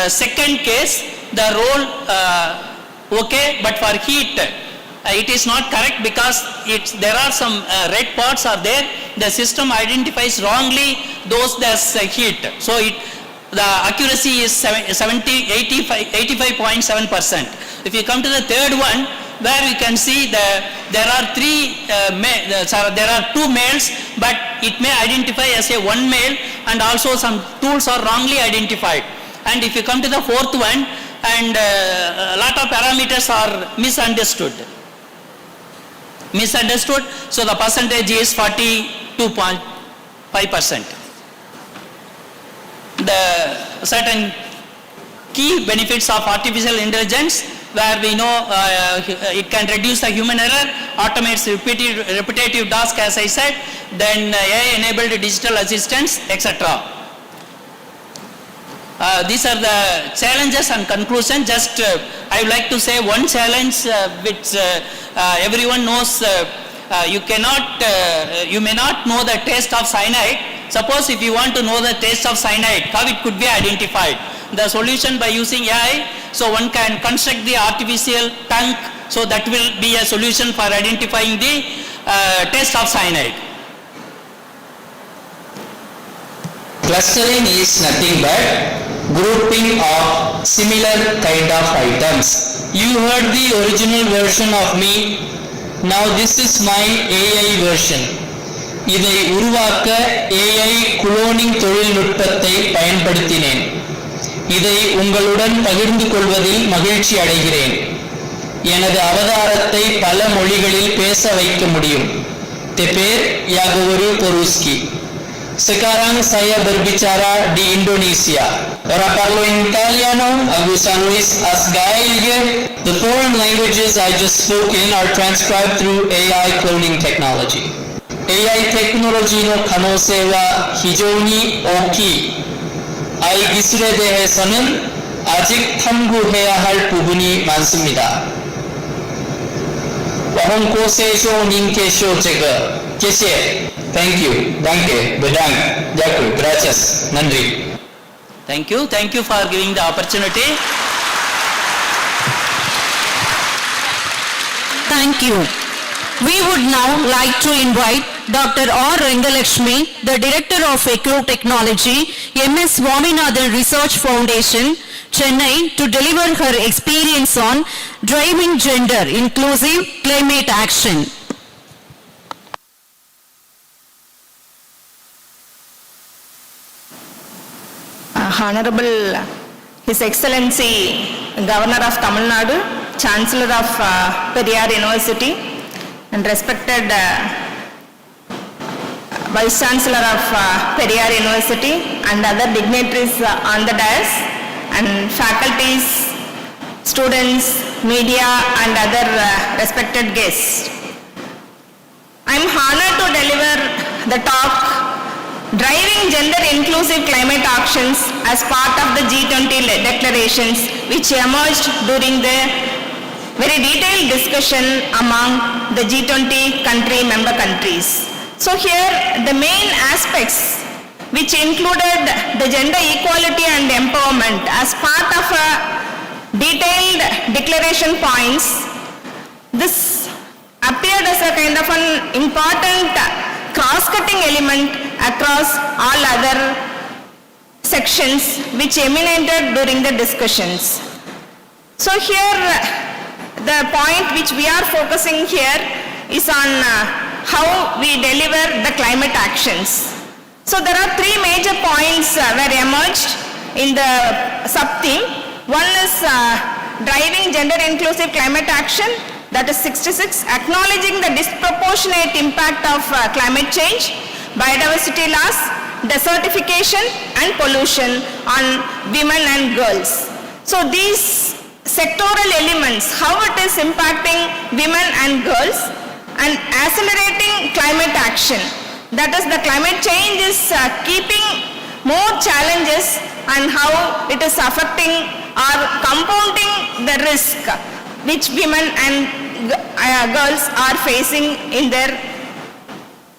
second case, the role okay, but for heat it is not correct because there are some red parts are there. The system identifies wrongly those as heat. So the accuracy is 85.7%. If you come to the third one, where we can see there are two males, but it may identify as a one male, and also some tools are wrongly identified. And if you come to the fourth one, and a lot of parameters are misunderstood. So the percentage is 42.5%. The certain key benefits of artificial intelligence, where we know it can reduce the human error, automates repetitive tasks, as I said, then AI-enabled digital assistants, etc. These are the challenges and conclusion. Just I would like to say one challenge which everyone knows. You may not know the taste of cyanide. Suppose if you want to know the taste of cyanide, how it could be identified? The solution by using AI, so one can construct the artificial tank, so that will be a solution for identifying the taste of cyanide. Clustering is nothing but grouping of similar kind of items. You heard the original version of me. Now this is my AI version. இதை உருவாக்க AI cloning தொழில்நுட்பத்தை பயன்படுத்தினேன். இதை உங்களுடன் பகிர்ந்து கொள்வதில் மகிழ்ச்சி அடைகிறேன். எனது அவதாரத்தை பல மொழிகளில் பேச வைக்க முடியும். Teper Yagovoru Poruski. Sekarang saya berbicara di Indonesia. Ora parlo in italiano, Augusto Luis Asgaige. The foreign languages I just spoke in are transcribed through AI cloning technology. AI 테크놀로지의 가능성은非常に 大きい. AI 기술에 대해서는 아직 탐구해야 할 부분이 많습니다. 我们国税上您给说这个，谢谢 ，Thank you, danke, bedank, Jaku, gracias, nandri. Thank you for giving the opportunity. Thank you. We would now like to invite Dr. R. Rengalakshmi, the Director of Macroeconomic, MS Swaminathan Research Foundation, Chennai, to deliver her experience on driving gender inclusive climate action. Honorable His Excellency Governor of Tamil Nadu, Chancellor of Periyar University, and respected Vice Chancellor of Periyar University and other dignitaries on the dais, and faculties, students, media and other respected guests. I am honored to deliver the talk Driving Gender Inclusive Climate Actions as part of the G20 declarations which emerged during the very detailed discussion among the G20 member countries. So here the main aspects which included the gender equality and empowerment as part of a detailed declaration points. This appeared as a kind of an important cross-cutting element across all other sections which emanated during the discussions. So here the point which we are focusing here is on how we deliver the climate actions. So there are three major points were emerged in the sub-theme. One is driving gender inclusive climate action, that is 66, acknowledging the disproportionate impact of climate change, biodiversity loss, desertification and pollution on women and girls. So these sectoral elements, how it is impacting women and girls, and accelerating climate action. That is, the climate change is keeping more challenges and how it is affecting or compounding the risk which women and girls are facing in their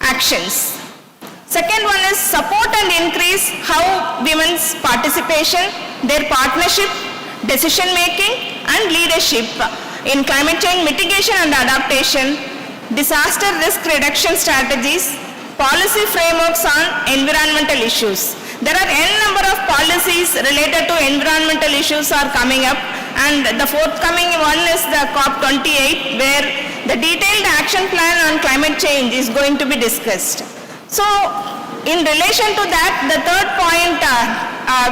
actions. Second one is support and increase how women's participation, their partnership, decision making and leadership in climate change mitigation and adaptation, disaster risk reduction strategies, policy frameworks on environmental issues. There are n number of policies related to environmental issues are coming up, and the forthcoming one is the COP28 where the detailed action plan on climate change is going to be discussed. So in relation to that, the third point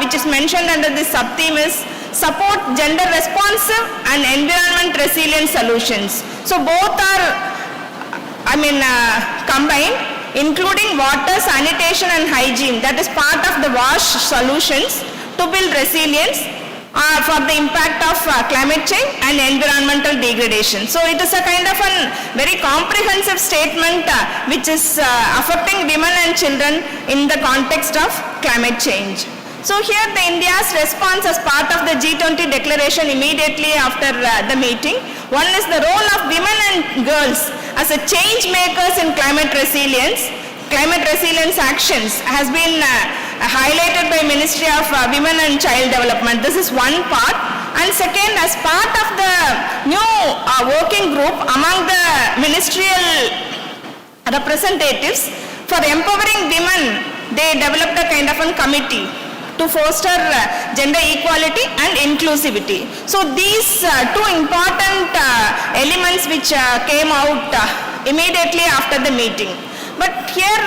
which is mentioned under this sub-theme is support gender responsive and environment resilient solutions. So both are combined, including water, sanitation and hygiene, that is part of the WASH solutions to build resilience for the impact of climate change and environmental degradation. So it is a kind of a very comprehensive statement which is affecting women and children in the context of climate change. So here the India's response as part of the G20 declaration immediately after the meeting. One is the role of women and girls as a change makers in climate resilience. Climate resilience actions has been highlighted by Ministry of Women and Child Development. This is one part. And second, as part of the new working group among the ministerial representatives for empowering women, they developed a kind of a committee to foster gender equality and inclusivity. So these two important elements which came out immediately after the meeting. But here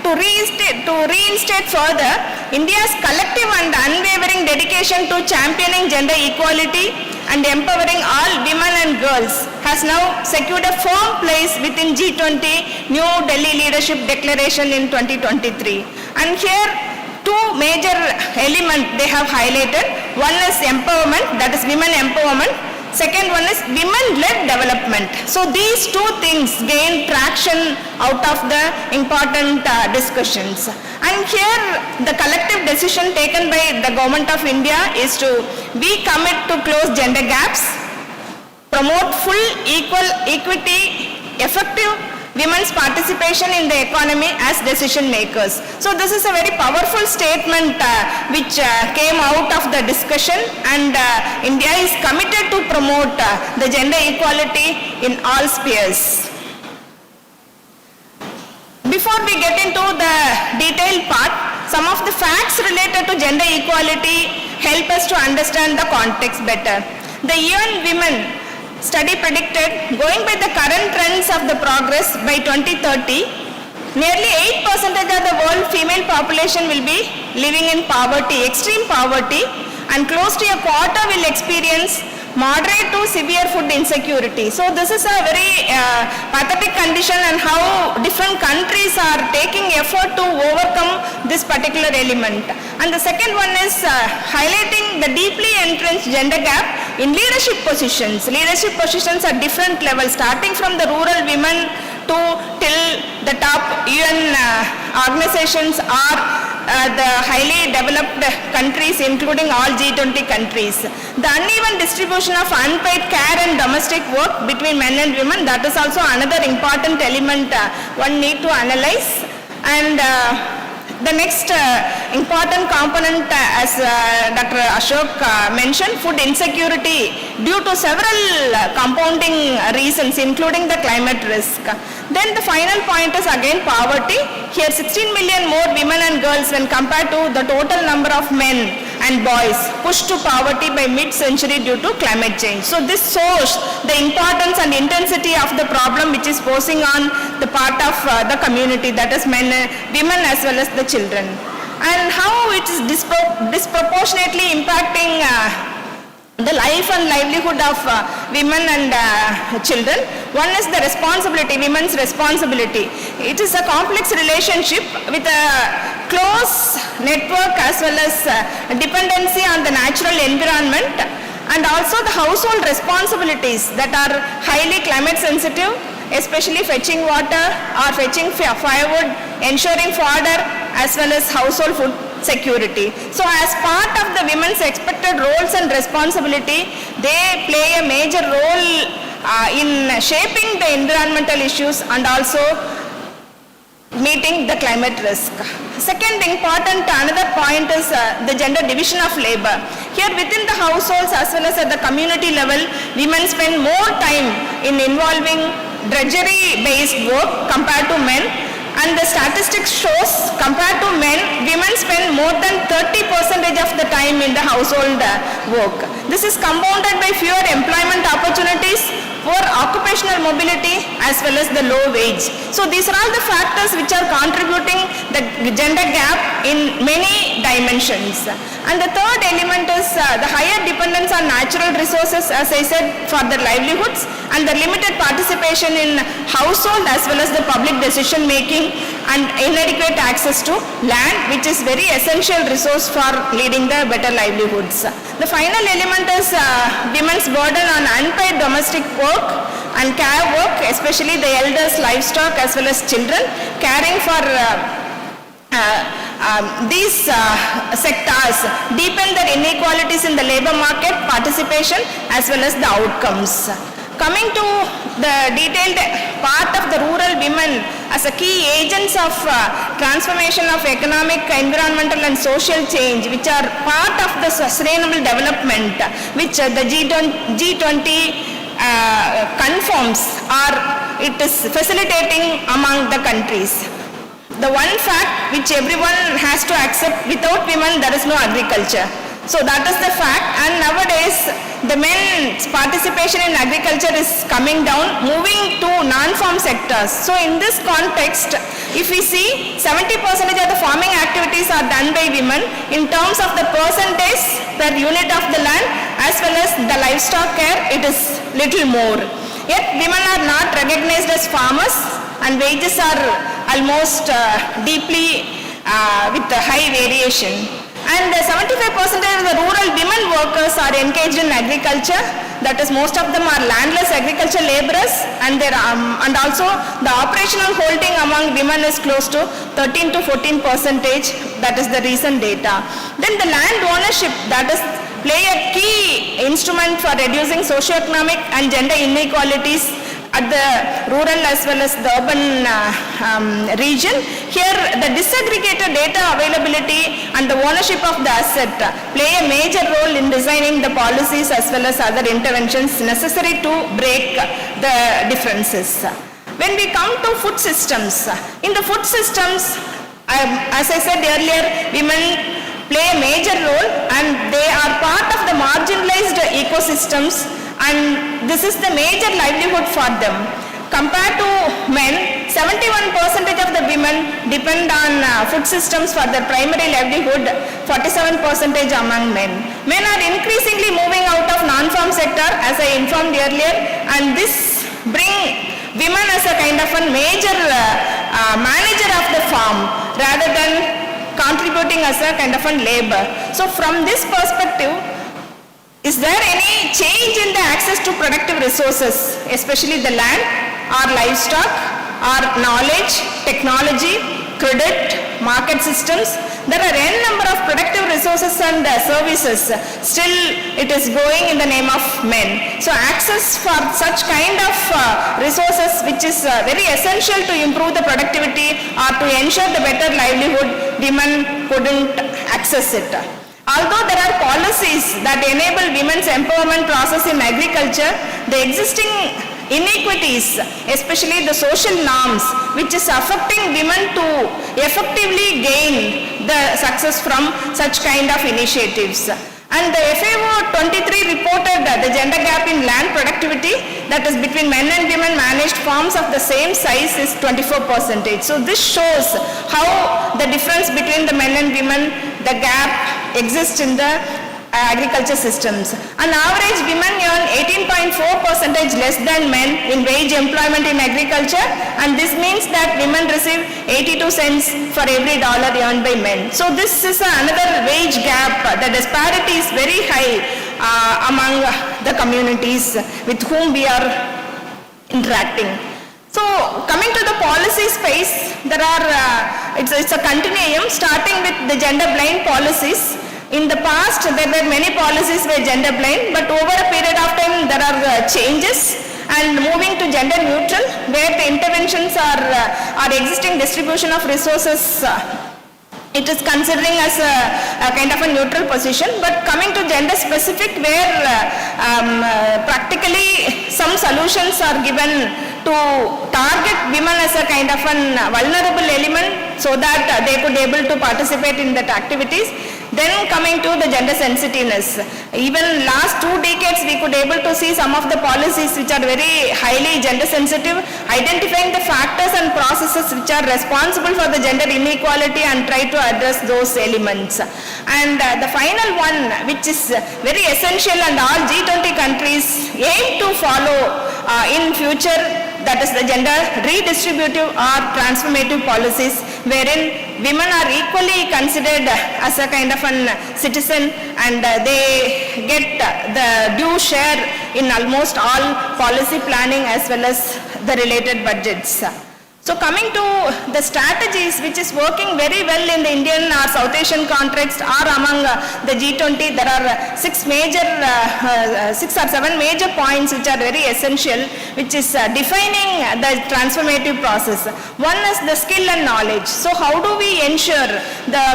to reinstate further, India's collective and unwavering dedication to championing gender equality and empowering all women and girls has now secured a firm place within G20 New Delhi Leadership Declaration in 2023. And here two major elements they have highlighted. One is empowerment, that is women empowerment. Second one is women-led development. So these two things gain traction out of the important discussions. And here the collective decision taken by the Government of India is to be commit to close gender gaps, promote full equity, effective women's participation in the economy as decision makers. So this is a very powerful statement which came out of the discussion, and India is committed to promote the gender equality in all spheres. Before we get into the detailed part, some of the facts related to gender equality help us to understand the context better. The UN Women study predicted, going by the current trends of the progress, by 2030, nearly 8% of the world female population will be living in poverty, extreme poverty, and close to a quarter will experience moderate to severe food insecurity. So this is a very pathetic condition, and how different countries are taking effort to overcome this particular element. And the second one is highlighting the deeply entrenched gender gap in leadership positions. Leadership positions at different levels, starting from the rural women to till the top UN organizations are the highly developed countries, including all G20 countries. The uneven distribution of unpaid care and domestic work between men and women, that is also another important element one need to analyze. And the next important component, as Dr. Ashok mentioned, food insecurity due to several compounding reasons, including the climate risk. Then the final point is again poverty. Here 16 million more women and girls when compared to the total number of men and boys pushed to poverty by mid-century due to climate change. So this shows the importance and intensity of the problem which is posing on the part of the community, that is men, women as well as the children. And how it is disproportionately impacting the life and livelihood of women and children. One is the responsibility, women's responsibility. It is a complex relationship with a close network as well as dependency on the natural environment, and also the household responsibilities that are highly climate sensitive, especially fetching water or fetching firewood, ensuring fodder as well as household food security. So as part of the women's expected roles and responsibility, they play a major role in shaping the environmental issues and also meeting the climate risk. Second important, another point is the gender division of labor. Here within the households as well as at the community level, women spend more time in involving drudgery-based work compared to men. And the statistics shows, compared to men, women spend more than 30% of the time in the household work. This is compounded by fewer employment opportunities, poor occupational mobility, as well as the low wage. So these are all the factors which are contributing the gender gap in many dimensions. And the third element is the higher dependence on natural resources, as I said, for their livelihoods, and the limited participation in household as well as the public decision making, and inadequate access to land, which is very essential resource for leading the better livelihoods. The final element is women's burden on unpaid domestic work and care work, especially the elders, livestock as well as children. Caring for these sectors deepen the inequalities in the labor market participation as well as the outcomes. Coming to the detailed part of the rural women as a key agents of transformation of economic, environmental and social change, which are part of the sustainable development which the G20 confirms, or it is facilitating among the countries. The one fact which everyone has to accept, without women there is no agriculture. So that is the fact, and nowadays the men's participation in agriculture is coming down, moving to non-farm sectors. So in this context, if we see 70% of the farming activities are done by women in terms of the percentage per unit of the land as well as the livestock care, it is little more. Yet women are not recognized as farmers, and wages are almost deeply with a high variation. And 75% of the rural women workers are engaged in agriculture. That is, most of them are landless agriculture laborers, and also the operational holding among women is close to 13 to 14%. That is the recent data. Then the land ownership, that is, play a key instrument for reducing socioeconomic and gender inequalities at the rural as well as the urban region. Here the disaggregated data availability and the ownership of the asset play a major role in designing the policies as well as other interventions necessary to break the differences. When we come to food systems, in the food systems, as I said earlier, women play a major role and they are part of the marginalized ecosystems, and this is the major livelihood for them. Compared to men, 71% of the women depend on food systems for their primary livelihood, 47% among men. Men are increasingly moving out of non-farm sector, as I informed earlier, and this bring women as a kind of a major manager of the farm rather than contributing as a kind of a labor. So from this perspective, is there any change in the access to productive resources, especially the land, or livestock, or knowledge, technology, credit, market systems? There are n number of productive resources and services. Still, it is going in the name of men. So access for such kind of resources, which is very essential to improve the productivity or to ensure the better livelihood, women couldn't access it. Although there are policies that enable women's empowerment process in agriculture, the existing inequities, especially the social norms, which is affecting women to effectively gain the success from such kind of initiatives. And the FAO 23 reported the gender gap in land productivity, that is between men and women managed farms of the same size, is 24%. So this shows how the difference between the men and women, the gap exists in the agriculture systems. On average, women earn 18.4% less than men in wage employment in agriculture, and this means that women receive 82 cents for every dollar earned by men. So this is another wage gap. The disparity is very high among the communities with whom we are interacting. So coming to the policy space, there are it's a continuum starting with the gender blind policies. In the past, there were many policies were gender blind, but over a period of time, there are changes, and moving to gender neutral, where the interventions are existing distribution of resources. It is considering as a kind of a neutral position, but coming to gender specific, where practically some solutions are given to target women as a kind of a vulnerable element so that they could able to participate in that activities. Then coming to the gender sensitiveness, even last 2 decades we could able to see some of the policies which are very highly gender sensitive, identifying the factors and processes which are responsible for the gender inequality and try to address those elements. And the final one, which is very essential and all G20 countries aim to follow in future, that is the gender redistributive or transformative policies, wherein women are equally considered as a kind of a citizen, and they get the due share in almost all policy planning as well as the related budgets. So coming to the strategies which is working very well in the Indian or South Asian context or among the G20, there are 6 or 7 major points which are very essential, which is defining the transformative process. One is the skill and knowledge. So how do we ensure the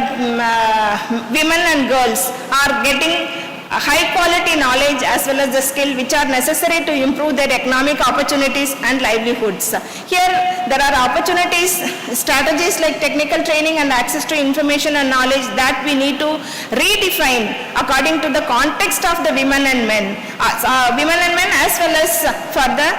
women and girls are getting high quality knowledge as well as the skill which are necessary to improve their economic opportunities and livelihoods. Here there are opportunities, strategies like technical training and access to information and knowledge that we need to redefine according to the context of the women and men as well as for the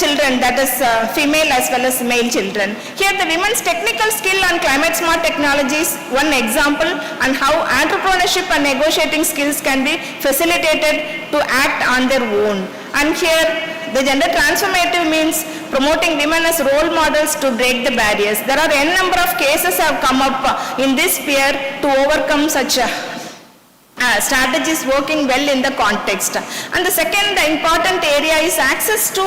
children, that is female as well as male children. Here the women's technical skill and climate smart technologies, one example, and how entrepreneurship and negotiating skills can be facilitated to act on their own. And here The gender transformative means promoting women as role models to break the barriers. There are n number of cases have come up in this sphere to overcome such strategies working well in the context. And the second important area is access to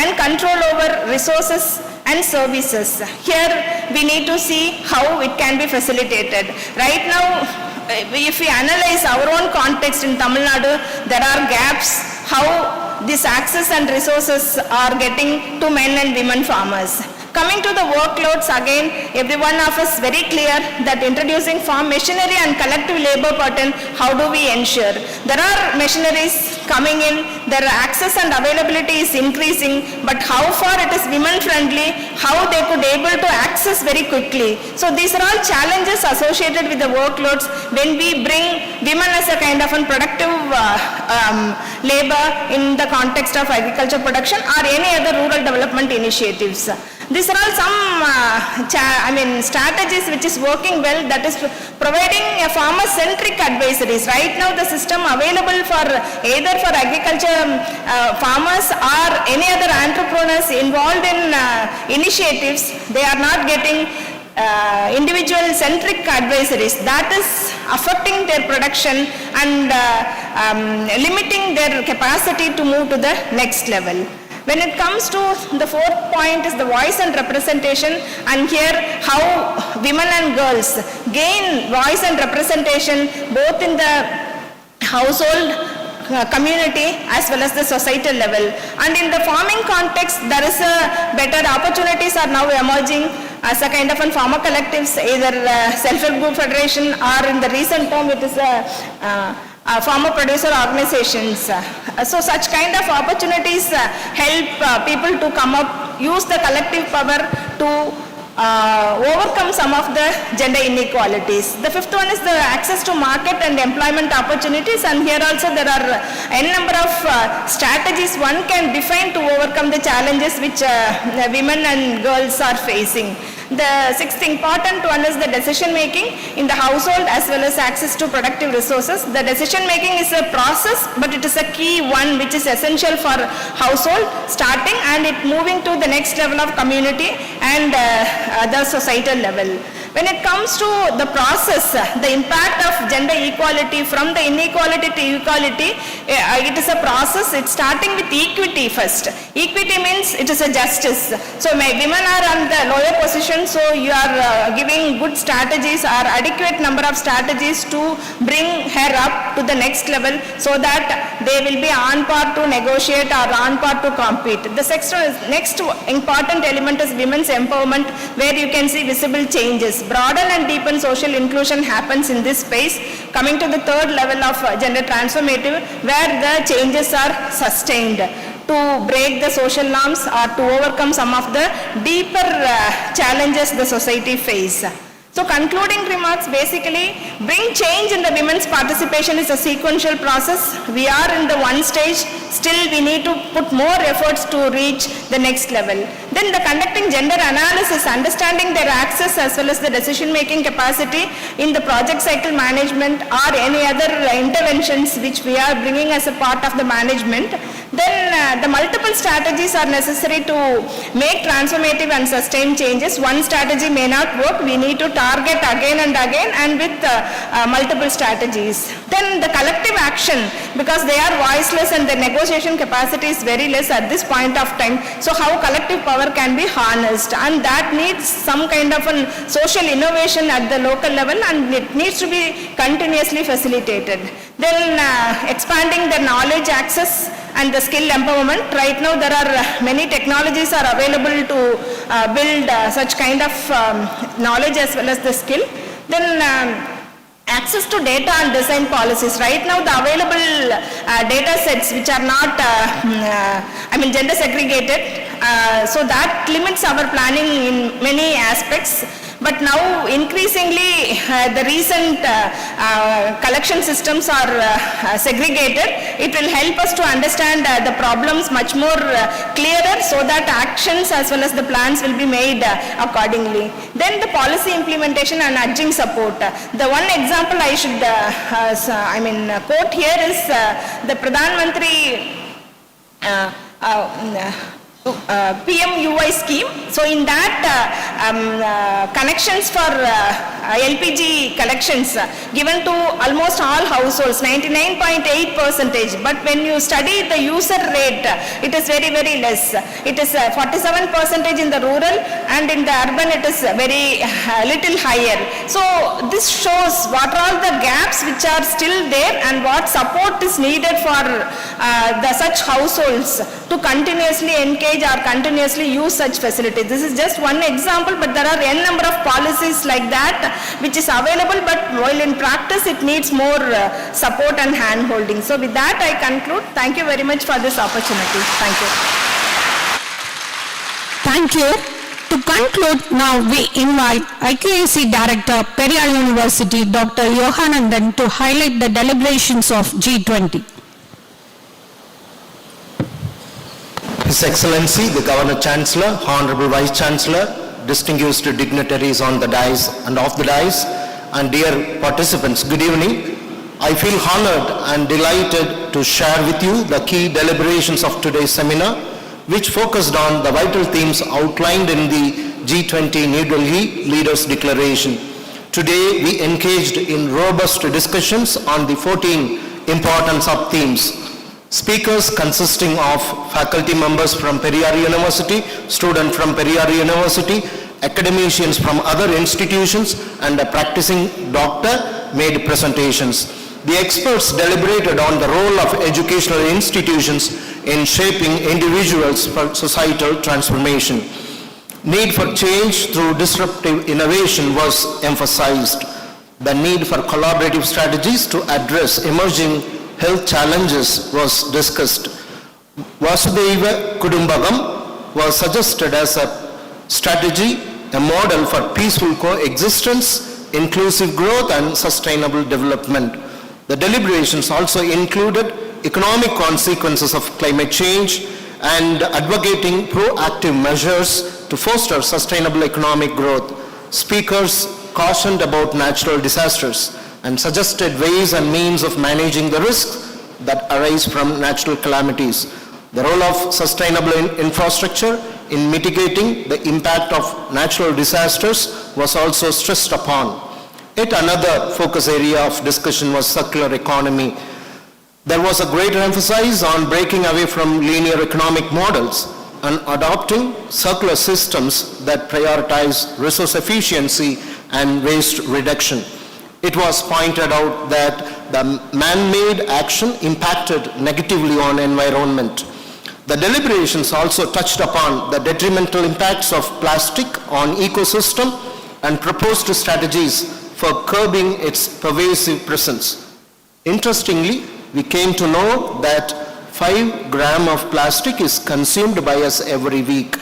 and control over resources and services. Here we need to see how it can be facilitated. Right now, if we analyze our own context in Tamil Nadu, there are gaps how this access and resources are getting to men and women farmers. Coming to the workloads, again, every one of us very clear that introducing farm machinery and collective labor pattern, how do we ensure? There are machineries coming in, their access and availability is increasing, but how far it is women friendly, how they could able to access very quickly. So these are all challenges associated with the workloads when we bring women as a kind of a productive labor in the context of agriculture production or any other rural development initiatives. These are all some strategies which is working well, that is providing a farmer-centric advisories. Right now the system available for either for agriculture farmers or any other entrepreneurs involved in initiatives, they are not getting individual-centric advisories. That is affecting their production and limiting their capacity to move to the next level. When it comes to the fourth point is the voice and representation, and here how women and girls gain voice and representation both in the household, community as well as the societal level. And in the farming context, there is a better opportunities are now emerging as a kind of a farmer collectives, either self-help group federation or in the recent term it is farmer producer organizations. So such kind of opportunities help people to come up, use the collective power to overcome some of the gender inequalities. The fifth one is the access to market and employment opportunities, and here also there are n number of strategies one can define to overcome the challenges which women and girls are facing. The sixth important one is the decision making in the household as well as access to productive resources. The decision making is a process, but it is a key one which is essential for household starting and it moving to the next level of community and the societal level. When it comes to the process, the impact of gender equality from the inequality to equality, it is a process. It's starting with equity first. Equity means it is a justice. So women are on the lower position, so you are giving good strategies or adequate number of strategies to bring her up to the next level so that they will be on par to negotiate or on par to compete. The next important element is women's empowerment, where you can see visible changes. Broaden and deepen social inclusion happens in this space. Coming to the third level of gender transformative, where the changes are sustained to break the social norms or to overcome some of the deeper challenges the society face. So concluding remarks, basically bring change in the women's participation is a sequential process. We are in the one stage, still we need to put more efforts to reach the next level. Then the conducting gender analysis, understanding their access as well as the decision making capacity in the project cycle management or any other interventions which we are bringing as a part of the management. Then the multiple strategies are necessary to make transformative and sustained changes. One strategy may not work, we need to target again and with multiple strategies. Then the collective action, because they are voiceless and the negotiation capacity is very less at this point of time. So how collective power can be harnessed, and that needs some kind of a social innovation at the local level and it needs to be continuously facilitated. Then expanding the knowledge access and the skill empowerment. Right now there are many technologies are available to build such kind of knowledge as well as the skill. Then access to data and design policies. Right now the available data sets which are not gender segregated, so that limits our planning in many aspects. But now increasingly the recent collection systems are segregated. It will help us to understand the problems much more clearer so that actions as well as the plans will be made accordingly. Then the policy implementation and nudging support. The one example I should quote here is the Pradhan Mantri PMUY scheme. So in that connections for LPG collections given to almost all households, 99.8%. But when you study the user rate, it is very, very less. It is 47% in the rural, and in the urban it is very little higher. So this shows what are all the gaps which are still there and what support is needed for such households to continuously engage or continuously use such facilities. This is just one example, but there are n number of policies like that which is available, but while in practice it needs more support and hand holding. So with that I conclude. Thank you very much for this opportunity. Thank you. Thank you. To conclude, now we invite IQAC Director, Periyar University, Dr. Yohanandan, to highlight the deliberations of G20. His Excellency, the Governor Chancellor, Honorable Vice Chancellor, distinguished dignitaries on the dais and off the dais, and dear participants, good evening. I feel honored and delighted to share with you the key deliberations of today's seminar, which focused on the vital themes outlined in the G20 New Delhi Leaders' Declaration. Today, we engaged in robust discussions on the 14 important sub-themes. Speakers consisting of faculty members from Periyar University, students from Periyar University, academicians from other institutions, and a practicing doctor made presentations. The experts deliberated on the role of educational institutions in shaping individuals for societal transformation. Need for change through disruptive innovation was emphasized. The need for collaborative strategies to address emerging health challenges was discussed. Vasudhaiva Kudumbakam was suggested as a strategy, a model for peaceful coexistence, inclusive growth and sustainable development. The deliberations also included economic consequences of climate change and advocating proactive measures to foster sustainable economic growth. Speakers cautioned about natural disasters and suggested ways and means of managing the risks that arise from natural calamities. The role of sustainable infrastructure in mitigating the impact of natural disasters was also stressed upon. Yet another focus area of discussion was circular economy. There was a greater emphasis on breaking away from linear economic models and adopting circular systems that prioritize resource efficiency and waste reduction. It was pointed out that the man-made action impacted negatively on environment. The deliberations also touched upon the detrimental impacts of plastic on ecosystem and proposed strategies for curbing its pervasive presence. Interestingly, we came to know that 5 grams of plastic is consumed by us every week.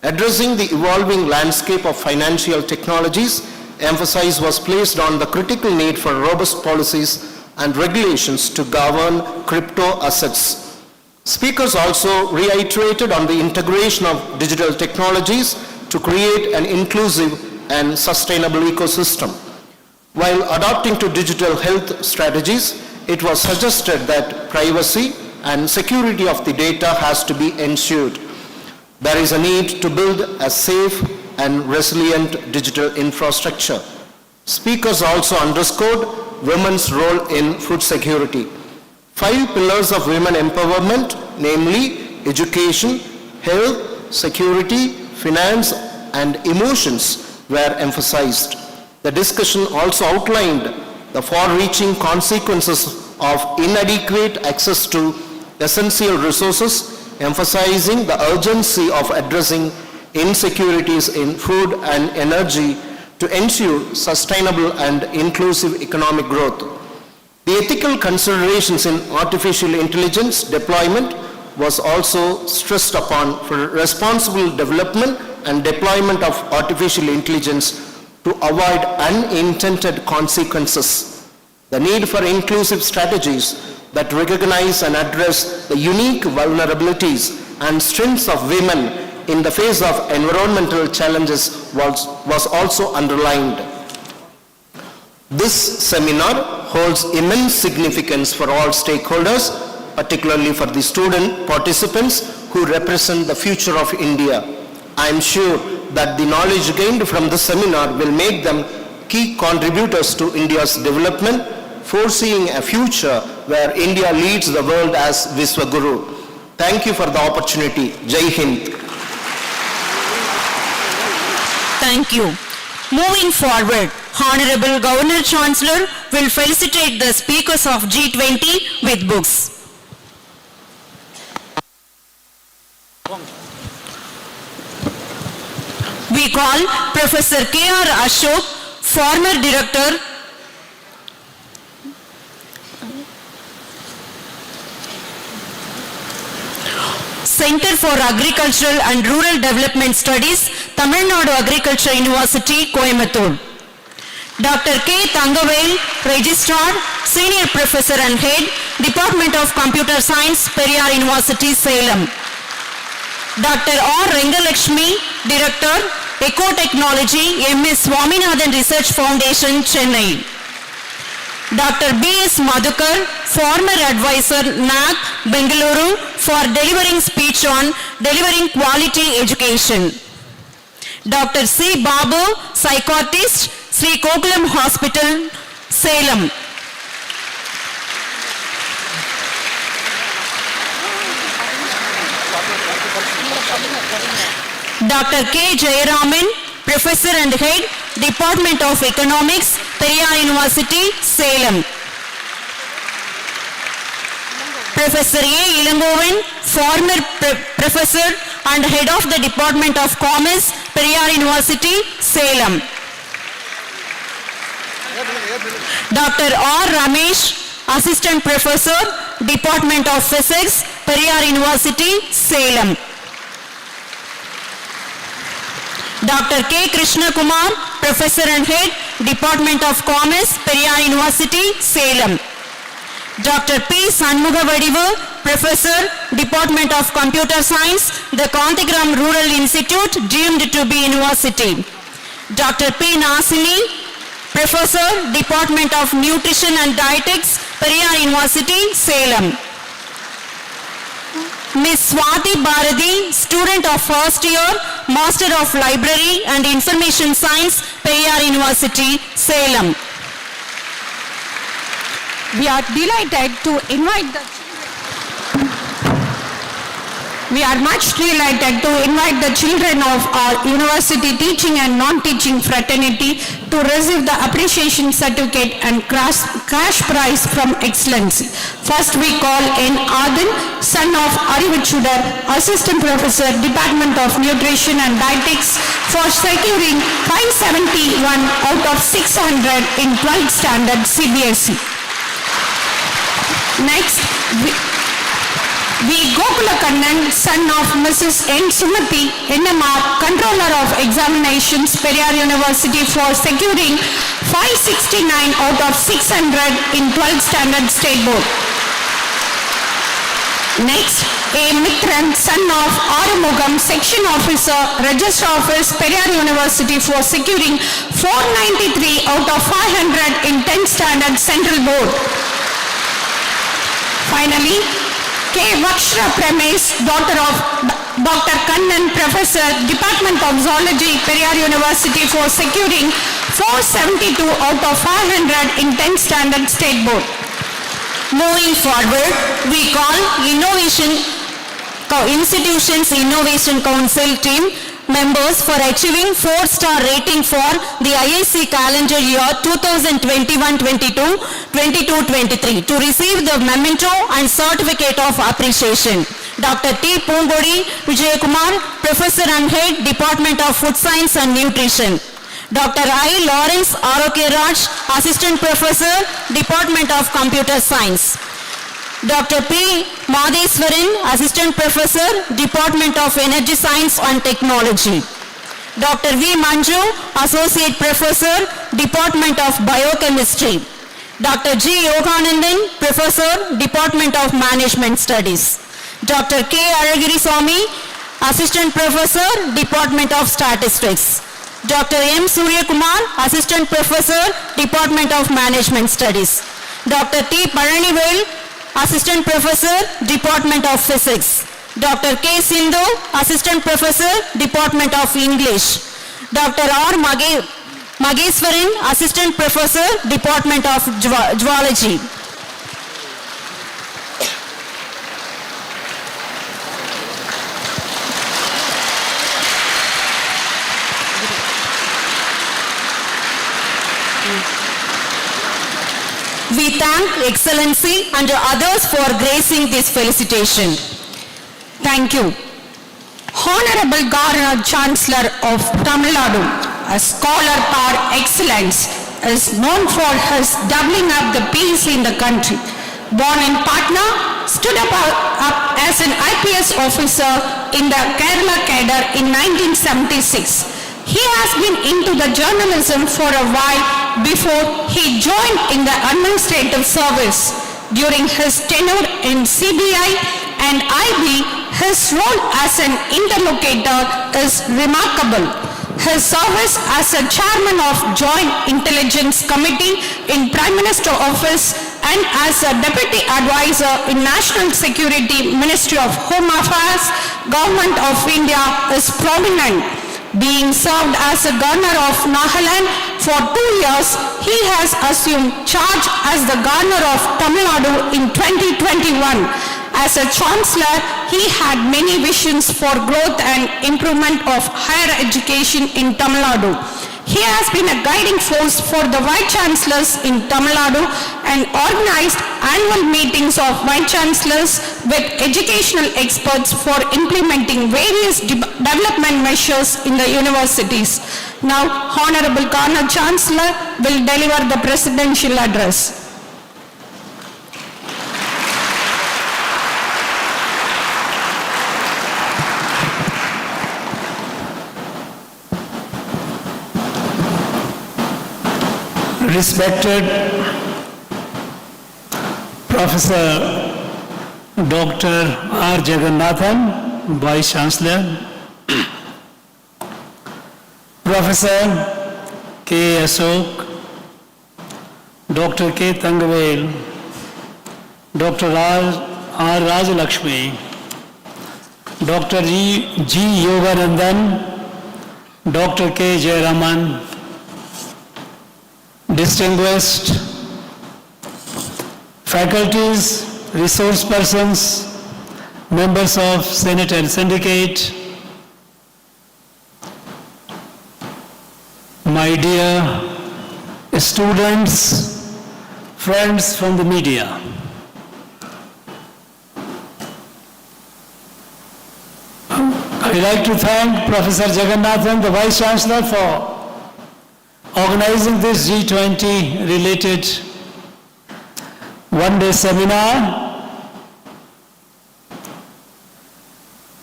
Addressing the evolving landscape of financial technologies, emphasis was placed on the critical need for robust policies and regulations to govern crypto assets. Speakers also reiterated on the integration of digital technologies to create an inclusive and sustainable ecosystem. While adopting to digital health strategies, it was suggested that privacy and security of the data has to be ensured. There is a need to build a safe and resilient digital infrastructure. Speakers also underscored women's role in food security. 5 pillars of women empowerment, namely education, health, security, finance, and emotions, were emphasized. The discussion also outlined the far-reaching consequences of inadequate access to essential resources, emphasizing the urgency of addressing insecurities in food and energy to ensure sustainable and inclusive economic growth. The ethical considerations in artificial intelligence deployment was also stressed upon for responsible development and deployment of artificial intelligence to avoid unintended consequences. The need for inclusive strategies that recognize and address the unique vulnerabilities and strengths of women in the face of environmental challenges was also underlined. This seminar holds immense significance for all stakeholders, particularly for the student participants who represent the future of India. I am sure that the knowledge gained from this seminar will make them key contributors to India's development, foreseeing a future where India leads the world as Viswaguru. Thank you for the opportunity. Jai Hind. Thank you. Moving forward, Honorable Governor Chancellor will felicitate the speakers of G20 with books. We call Professor K.R. Ashok, former Director, Center for Agricultural and Rural Development Studies, Tamil Nadu Agriculture University, Coimbatore. Dr. K. Thangavel, Registrar, Senior Professor and Head, Department of Computer Science, Periyar University, Salem. Dr. R. Rengalakshmi, Director, Ecotechnology, MS Swaminathan Research Foundation, Chennai. Dr. B.S. Madhukar, former advisor, NAC, Bengaluru, for delivering speech on delivering quality education. Dr. C. Babu, psychiatrist, Sri Kokulam Hospital, Salem. Dr. K. Jayaraman, Professor and Head, Department of Economics, Periyar University, Salem. Professor A. Ilangovan, former Professor and Head of the Department of Commerce, Periyar University, Salem. Dr. R. Ramesh, Assistant Professor, Department of Physics, Periyar University, Salem. Dr. K. Krishna Kumar, Professor and Head, Department of Commerce, Periyar University, Salem. Dr. P. Sanmugavadivu, Professor, Department of Computer Science, the Kantigram Rural Institute, deemed to be University. Dr. P. Nasini, Professor, Department of Nutrition and Dietetics, Periyar University, Salem. Ms. Swati Bharati, student of first year, Master of Library and Information Science, Periyar University, Salem. We are delighted to invite the children of our university teaching and non-teaching fraternity to receive the appreciation certificate and cash prize from Excellency. First we call in Adil, son of Arivichudar, Assistant Professor, Department of Nutrition and Dietetics, for securing 571 out of 600 in 12th standard CBSE. Next, we Gokula Kannan, son of Mrs. N. Sumati, NMR, Controller of Examinations, Periyar University, for securing 569 out of 600 in 12th standard state board. Next, A. Mitran, son of Arumugam, Section Officer, Register Office, Periyar University, for securing 493 out of 500 in 10th standard central board. Finally, K. Vakshra Pramesh, daughter of Dr. Kannan, Professor, Department of Zoology, Periyar University, for securing 472 out of 500 in 10th standard state board. Moving forward, we call Institutions Innovation Council team members for achieving 4-star rating for the IIC calendar year 2021-22, 22-23 to receive the memento and certificate of appreciation. Dr. T. Pungodi Vijayakumar, Professor and Head, Department of Food Science and Nutrition. Dr. I. Lawrence Raj, Assistant Professor, Department of Computer Science. Dr. P. Madheswaran, Assistant Professor, Department of Energy Science and Technology. Dr. V. Manju, Associate Professor, Department of Biochemistry. Dr. G. Yoganandan, Professor, Department of Management Studies. Dr. K. Aragiri Swami, Assistant Professor, Department of Statistics. Dr. M. Surya Kumar, Assistant Professor, Department of Management Studies. Dr. T. Paranivel, Assistant Professor, Department of Physics. Dr. K. Sindhu, Assistant Professor, Department of English. Dr. R. Mageswaran, Assistant Professor, Department of Zoology. We thank Excellency and others for gracing this felicitation. Thank you. Honorable Governor Chancellor of Tamil Nadu, a scholar par excellence, is known for his doubling up the peace in the country. Born in Patna, stood up as an IPS officer in the Kerala cadre in 1976. He has been into the journalism for a while before he joined in the administrative service. During his tenure in CBI and IB, his role as an interlocutor is remarkable. His service as a chairman of Joint Intelligence Committee in Prime Minister Office and as a deputy advisor in National Security Ministry of Home Affairs, Government of India is prominent. Being served as a governor of Nagaland for 2 years, he has assumed charge as the governor of Tamil Nadu in 2021. As a chancellor, he had many visions for growth and improvement of higher education in Tamil Nadu. He has been a guiding force for the Vice Chancellors in Tamil Nadu and organized annual meetings of Vice Chancellors with educational experts for implementing various development measures in the universities. Now, Honorable Governor Chancellor will deliver the presidential address. Respected Professor Dr. R. Jagannathan, Vice Chancellor, Professor K. Ashok, Dr. K. Tangavel, Dr. R. Rajalakshmi, Dr. G. Yoganandan, Dr. K. Jayaraman, distinguished faculties, resource persons, members of Senate and Syndicate, my dear students, friends from the media. I'd like to thank Professor Jagannathan, the Vice Chancellor, for organizing this G20 related one-day seminar.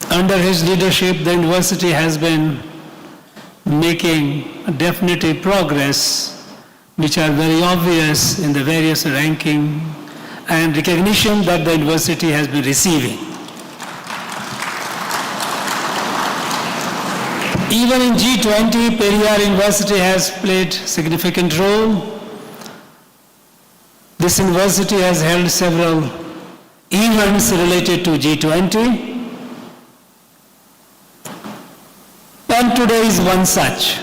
Under his leadership, the university has been making definitive progress, which are very obvious in the various ranking and recognition that the university has been receiving. Even in G20, Periyar University has played significant role. This university has held several events related to G20, and today is one such.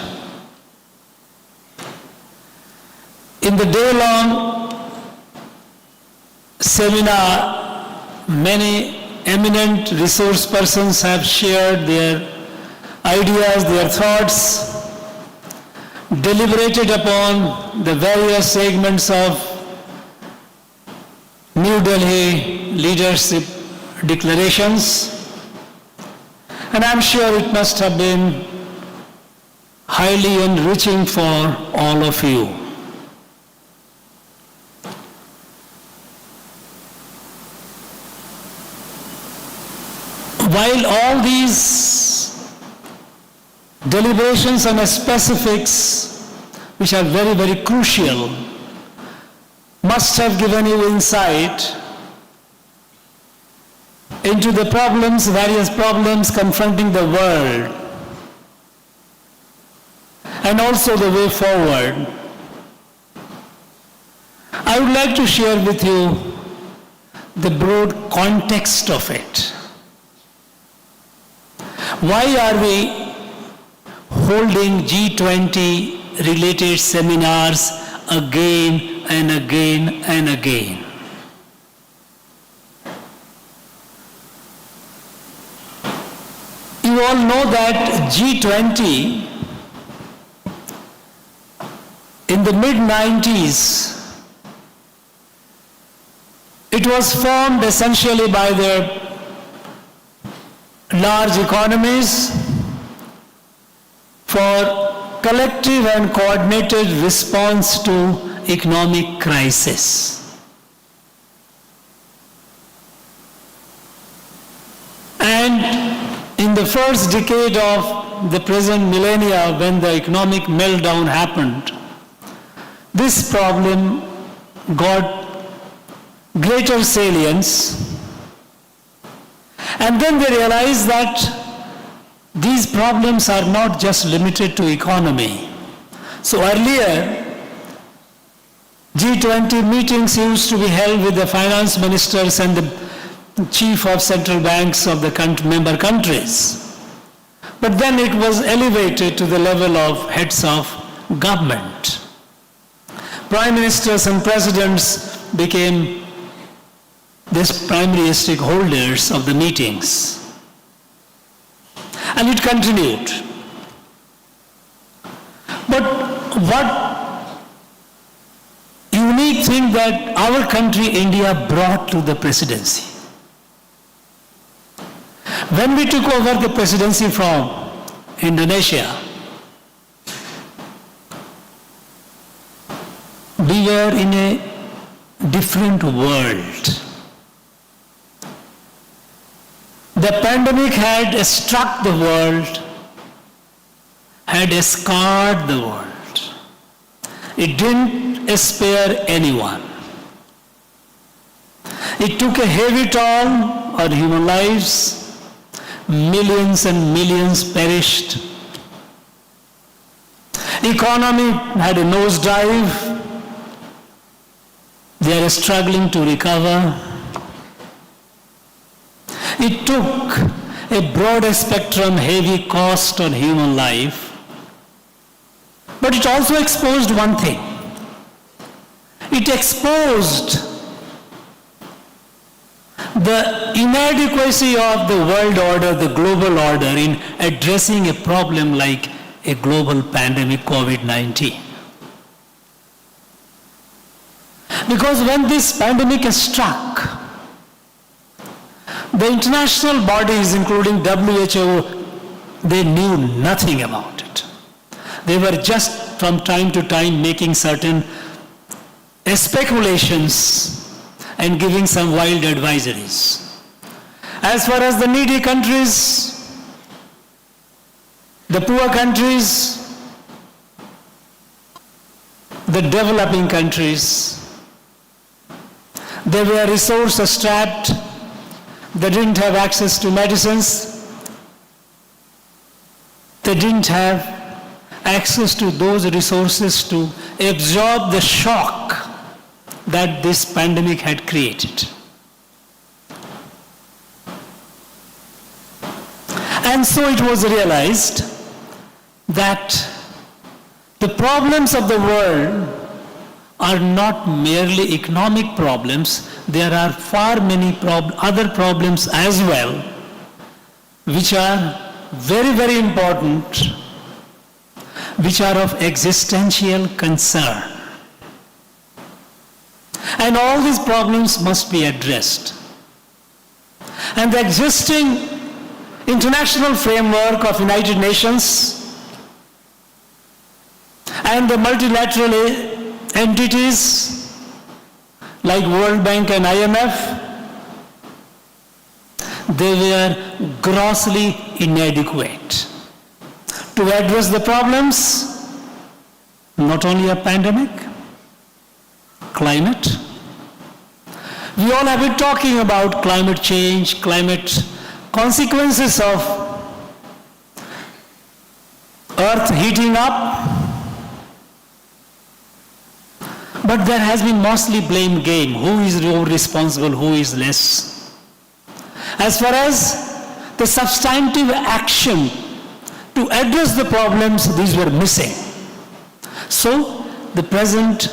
In the day-long seminar, many eminent resource persons have shared their ideas, their thoughts, deliberated upon the various segments of New Delhi leadership declarations, and I'm sure it must have been highly enriching for all of you. While all these deliberations on specifics, which are very, very crucial, must have given you insight into the problems, various problems confronting the world, and also the way forward. I would like to share with you the broad context of it. Why are we holding G20 related seminars again and again and again? You all know that G20 in the mid-90s, it was formed essentially by the large economies for collective and coordinated response to economic crisis. And in the first decade of the present millennia, when the economic meltdown happened, this problem got greater salience. And then they realized that these problems are not just limited to economy. So earlier, G20 meetings used to be held with the finance ministers and the chief of central banks of the member countries. But then it was elevated to the level of heads of government. Prime ministers and presidents became these primary stakeholders of the meetings. And it continued. But what unique thing that our country, India, brought to the presidency? When we took over the presidency from Indonesia, we were in a different world. The pandemic had struck the world, had scarred the world. It didn't spare anyone. It took a heavy toll on human lives. Millions and millions perished. Economy had a nosedive. They are struggling to recover. It took a broad spectrum, heavy cost on human life. But it also exposed one thing. It exposed the inadequacy of the world order, the global order, in addressing a problem like a global pandemic, COVID-19. Because when this pandemic struck, the international bodies, including WHO, they knew nothing about it. They were just from time to time making certain speculations and giving some wild advisories. As far as the needy countries, the poor countries, the developing countries, they were resource-strapped, they didn't have access to medicines, they didn't have access to those resources to absorb the shock that this pandemic had created. And so it was realized that the problems of the world are not merely economic problems, there are far many other problems as well, which are very, very important, which are of existential concern. And all these problems must be addressed. And the existing international framework of United Nations and the multilateral entities like World Bank and IMF, they were grossly inadequate to address the problems, not only a pandemic, climate. We all have been talking about climate change, climate consequences of Earth heating up. But there has been mostly blame game. Who is more responsible, who is less? As far as the substantive action to address the problems, these were missing. So, the present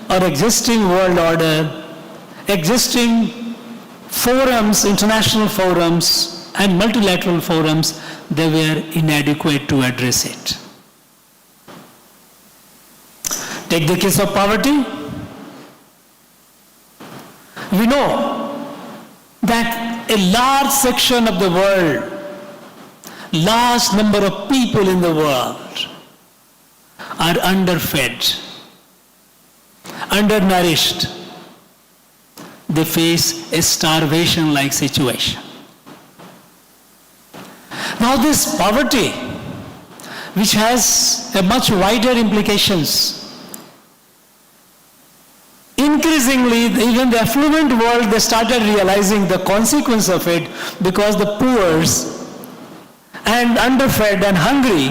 or existing world order, existing forums, international forums and multilateral forums, they were inadequate to address it. Take the case of poverty. We know that a large section of the world, large number of people in the world are underfed, undernourished. They face a starvation-like situation. Now this poverty, which has a much wider implications, increasingly, even the affluent world, they started realizing the consequence of it, because the poor and underfed and hungry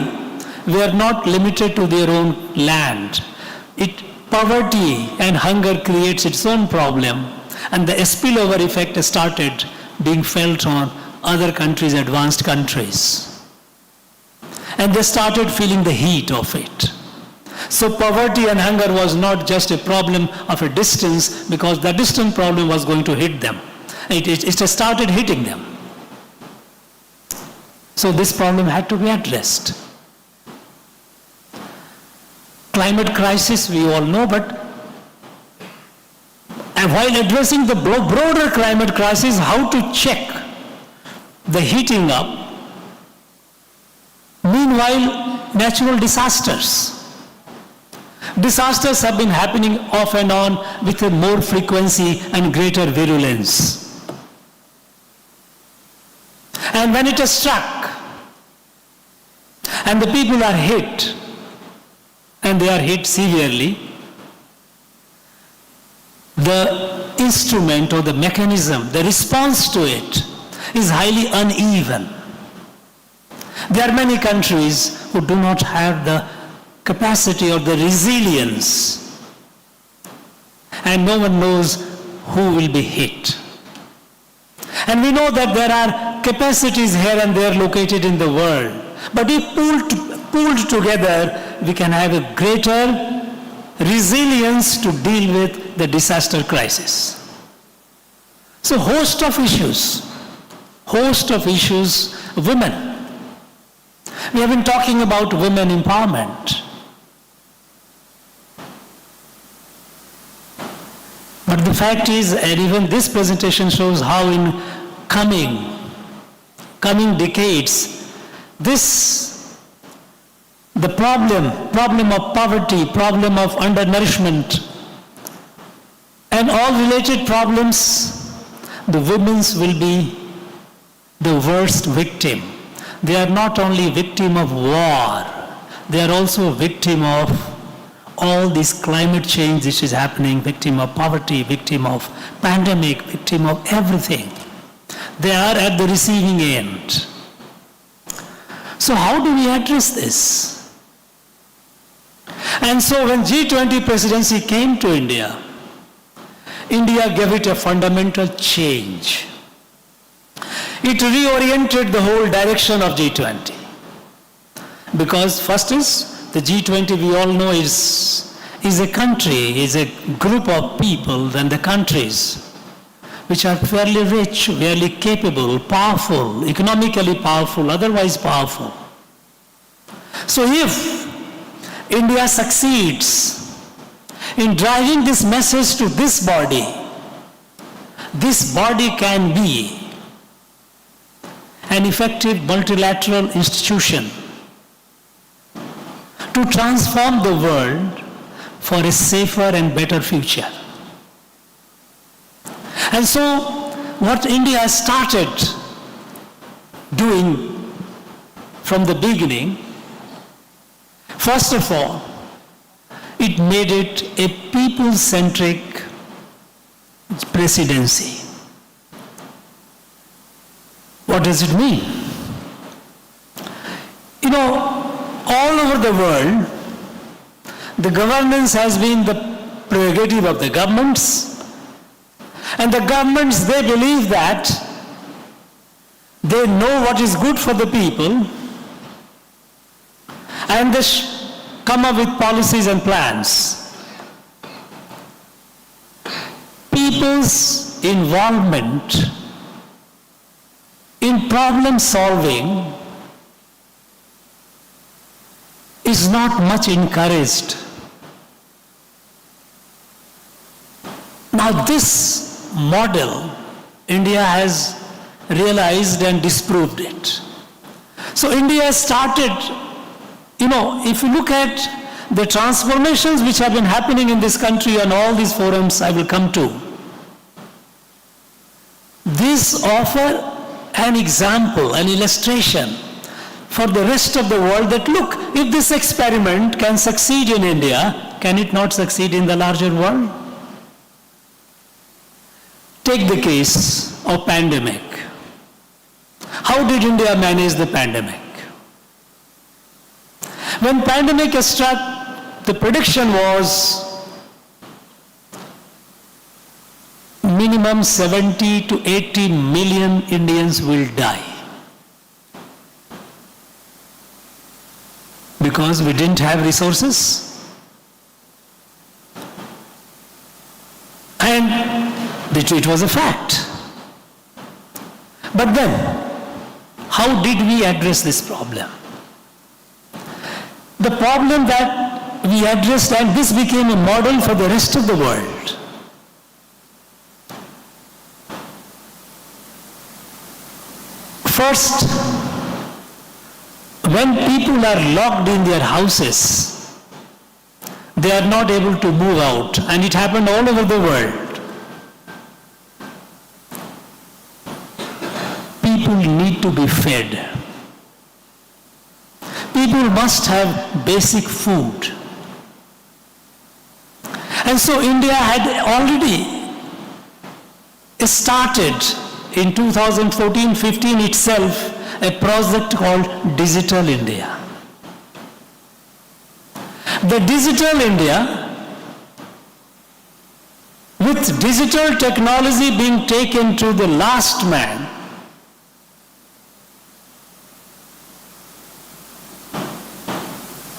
were not limited to their own land. Poverty and hunger creates its own problem, and the spillover effect started being felt on other countries, advanced countries. And they started feeling the heat of it. So poverty and hunger was not just a problem of a distance, because the distant problem was going to hit them. It started hitting them. So this problem had to be addressed. Climate crisis, we all know, but while addressing the broader climate crisis, how to check the heating up? Meanwhile, natural disasters. Disasters have been happening off and on with a more frequency and greater virulence. And when it is struck, and the people are hit, and they are hit severely, the instrument or the mechanism, the response to it is highly uneven. There are many countries who do not have the capacity or the resilience, and no one knows who will be hit. And we know that there are capacities here and there located in the world, but if pooled together, we can have a greater resilience to deal with the disaster crisis. So host of issues, women. We have been talking about women empowerment. But the fact is, and even this presentation shows how in coming decades, the problem of poverty, problem of undernourishment, and all related problems, the women will be the worst victim. They are not only victim of war, they are also victim of all this climate change which is happening, victim of poverty, victim of pandemic, victim of everything. They are at the receiving end. So how do we address this? And so when G20 presidency came to India, India gave it a fundamental change. It reoriented the whole direction of G20. Because first is, the G20 we all know is a country, is a group of people and the countries which are fairly rich, fairly capable, powerful, economically powerful, otherwise powerful. So if India succeeds in driving this message to this body can be an effective multilateral institution to transform the world for a safer and better future. And so what India started doing from the beginning, first of all, it made it a people-centric presidency. What does it mean? You know, all over the world, the governance has been the prerogative of the governments, and the governments, they believe that They know what is good for the people, and they come up with policies and plans. People's involvement in problem solving is not much encouraged. Now this model, India has realized and disproved it. So India started, if you look at the transformations which have been happening in this country on all these forums I will come to, these offer an example, an illustration for the rest of the world that look, if this experiment can succeed in India, can it not succeed in the larger world? Take the case of pandemic. How did India manage the pandemic? When pandemic struck, the prediction was minimum 70 to 80 million Indians will die. Because we didn't have resources. And it was a fact. But then, how did we address this problem? The problem that we addressed, and this became a model for the rest of the world. First, when people are locked in their houses, they are not able to move out, and it happened all over the world. People need to be fed. People must have basic food. And so India had already started in 2014-15 itself a project called Digital India. The Digital India, with digital technology being taken to the last man,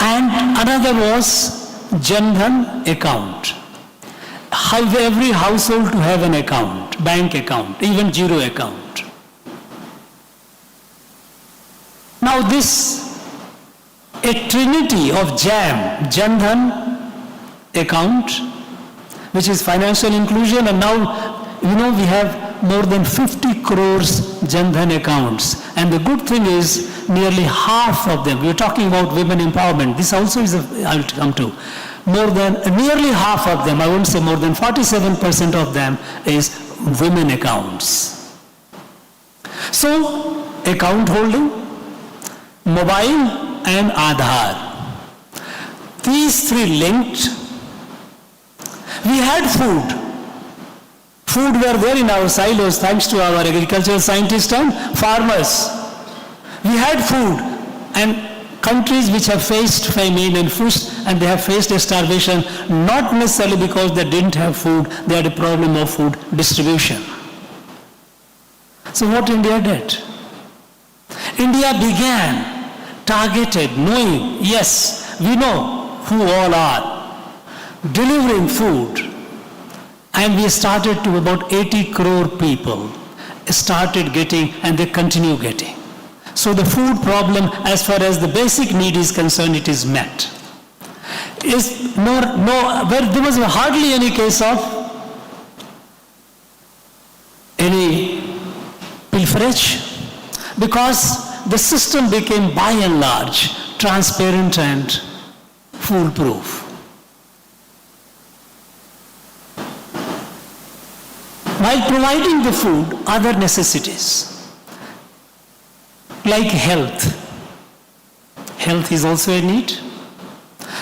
and another was Jan Dhan account. How every household to have an account, bank account, even zero account. Now this, a trinity of Jan Dhan account, which is financial inclusion, and now, we have more than 50 crores Jan Dhan accounts. And the good thing is, nearly half of them, we're talking about women empowerment, this also is, I'll come to, nearly half of them, I won't say more than 47% of them is women accounts. So, account holding, mobile and Aadhaar. These three linked. We had food. Food were there in our silos thanks to our agricultural scientists and farmers. We had food, and countries which have faced famine and they have faced a starvation, not necessarily because they didn't have food, they had a problem of food distribution. So what India did? India began, targeted, knowing, yes, we know who all are, delivering food. And we started to about 80 crore people started getting, and they continue getting. So the food problem, as far as the basic need is concerned, it is met. There was hardly any case of any pilferage, because the system became by and large transparent and foolproof. While providing the food, other necessities, like health. Health is also a need.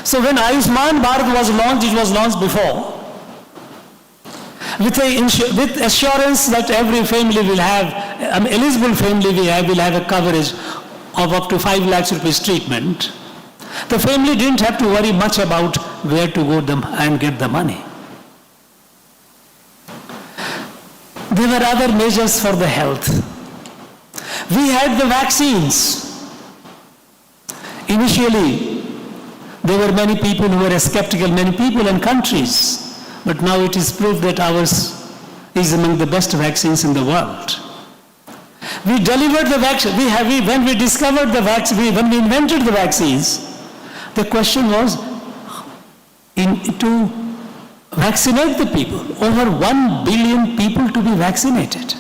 So when Ayushman Bharat was launched, it was launched before, with assurance that every family will have, eligible family will have a coverage of up to 5 lakhs rupees treatment. The family didn't have to worry much about where to go and get the money. There were other measures for the health. We had the vaccines. Initially, there were many people who were skeptical, many people and countries. But now it is proved that ours is among the best vaccines in the world. We delivered the vaccine. When we discovered the vaccine, when we invented the vaccines, the question was to vaccinate the people. Over 1 billion people to be vaccinated.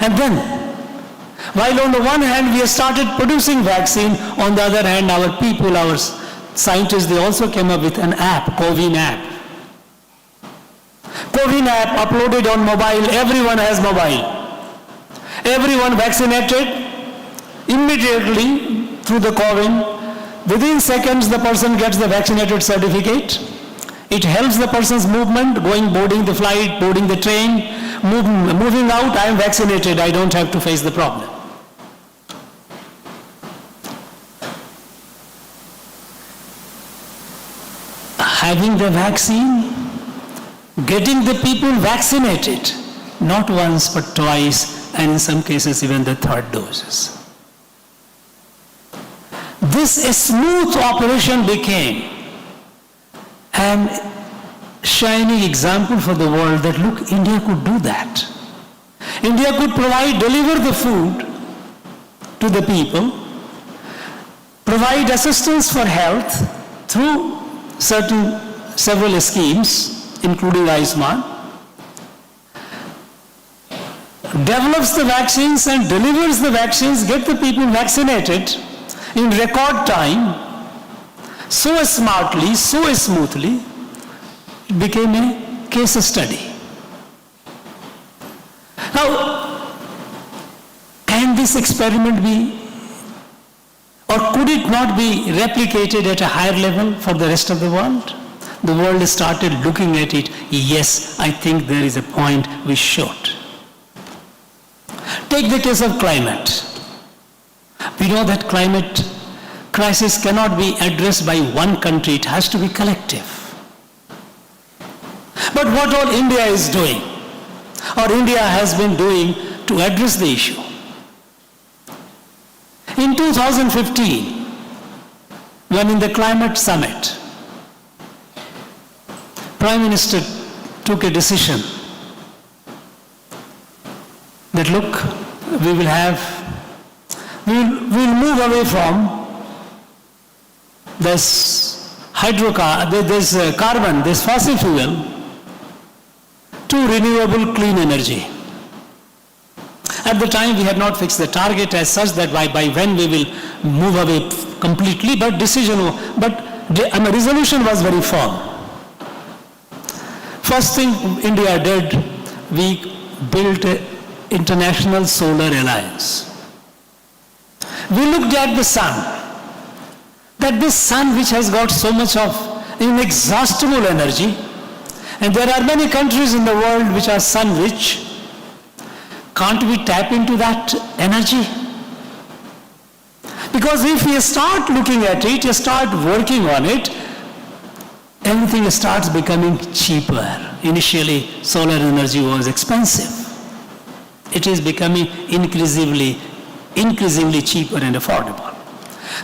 And then, while on the one hand we have started producing vaccine, on the other hand our people, our scientists, they also came up with an app, COVID app. COVID app uploaded on mobile, everyone has mobile. Everyone vaccinated immediately through the COVID. Within seconds the person gets the vaccinated certificate. It helps the person's movement, boarding the flight, boarding the train, moving out, I am vaccinated, I don't have to face the problem. Having the vaccine, getting the people vaccinated, not once but twice, and in some cases even the third doses. This smooth operation became an shining example for the world that look, India could do that. India could deliver the food to the people, provide assistance for health through several schemes, including Ayushman, develops the vaccines and delivers the vaccines, get the people vaccinated in record time, so smartly, so smoothly, it became a case study. Now, can this experiment be, or could it not be replicated at a higher level for the rest of the world? The world started looking at it. Yes, I think there is a point we should. Take the case of climate. We know that climate crisis cannot be addressed by one country, it has to be collective. But what all India is doing, or India has been doing to address the issue. In 2015, when in the climate summit, Prime Minister took a decision that look, we will move away from this carbon, this fossil fuel, to renewable clean energy. At the time we had not fixed the target as such that by when we will move away completely, but resolution was very firm. First thing India did, we built an international solar alliance. We looked at the sun, that this sun which has got so much of inexhaustible energy, and there are many countries in the world which are sun rich, can't we tap into that energy? Because if we start looking at it, you start working on it, everything starts becoming cheaper. Initially, solar energy was expensive. It is becoming increasingly cheaper and affordable.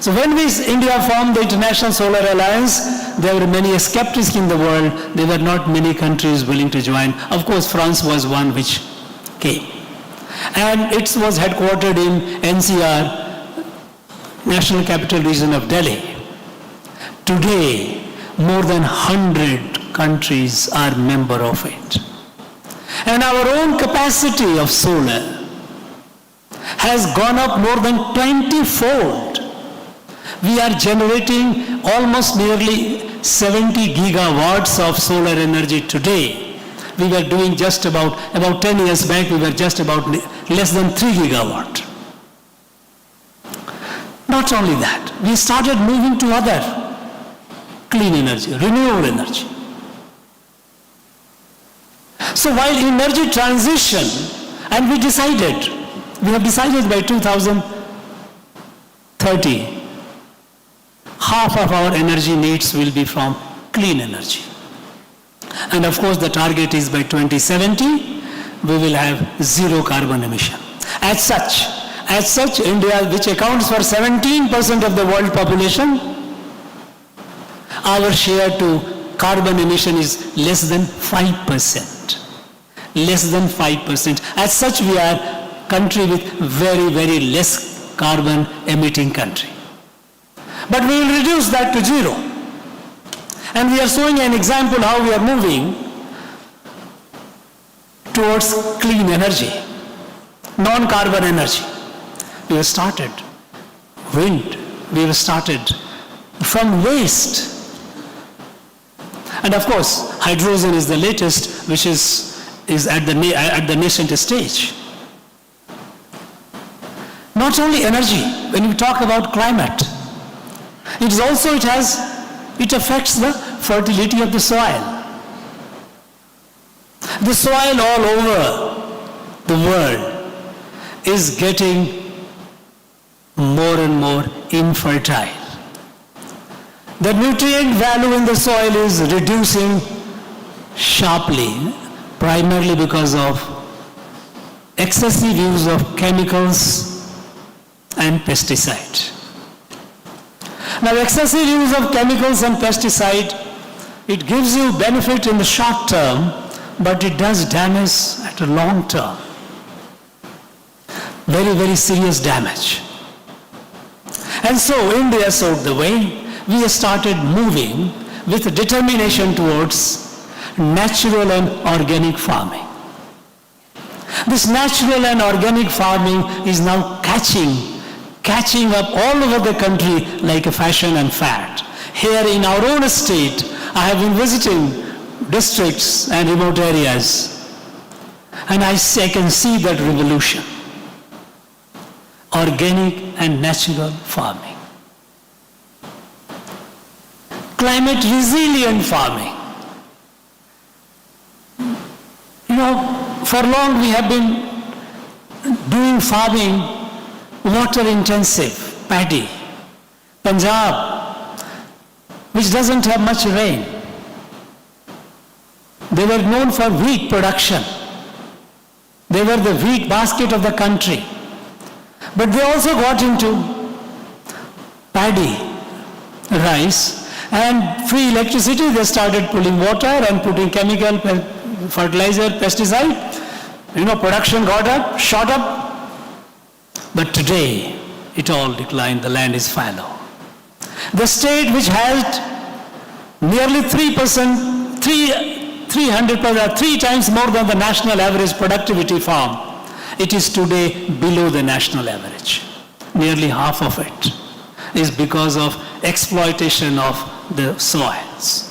So when India formed the International Solar Alliance, there were many skeptics in the world. There were not many countries willing to join. Of course, France was one which came. And it was headquartered in NCR, National Capital Region of Delhi. Today, more than 100 countries are member of it. And our own capacity of solar has gone up more than 20-fold. We are generating almost nearly 70 gigawatts of solar energy today. We were doing just about 10 years back, we were just about less than 3 gigawatt. Not only that, we started moving to other clean energy, renewable energy. So while energy transition, and we have decided by 2030, half of our energy needs will be from clean energy. And of course the target is by 2070, we will have zero carbon emission. As such, India, which accounts for 17% of the world population, our share to carbon emission is less than 5%. Less than 5%. As such, we are country with very, very less carbon emitting country. But we will reduce that to zero. And we are showing an example how we are moving towards clean energy, non-carbon energy. We have started wind, we have started from waste. And of course, hydrogen is the latest, which is at the nascent stage. Not only energy, when we talk about climate, it affects the fertility of the soil. The soil all over the world is getting more and more infertile. The nutrient value in the soil is reducing sharply, primarily because of excessive use of chemicals and pesticide. Now, excessive use of chemicals and pesticide, it gives you benefit in the short term, but it does damage at a long term. Very, very serious damage. And so India showed the way. We have started moving with determination towards natural and organic farming. This natural and organic farming is now catching up all over the country like a fashion and fad. Here in our own state, I have been visiting districts and remote areas, and I can see that revolution. Organic and natural farming. Climate resilient farming. For long we have been doing farming water intensive, paddy. Punjab, which doesn't have much rain. They were known for wheat production. They were the wheat basket of the country. But they also got into paddy, rice, and free electricity. They started pulling water and putting chemical, fertilizer, pesticide. Production got up, shot up. But today, it all declined. The land is fallow. The state which had nearly 3%, 3 times more than the national average productivity farm, it is today below the national average. Nearly half of it is because of exploitation of the soils.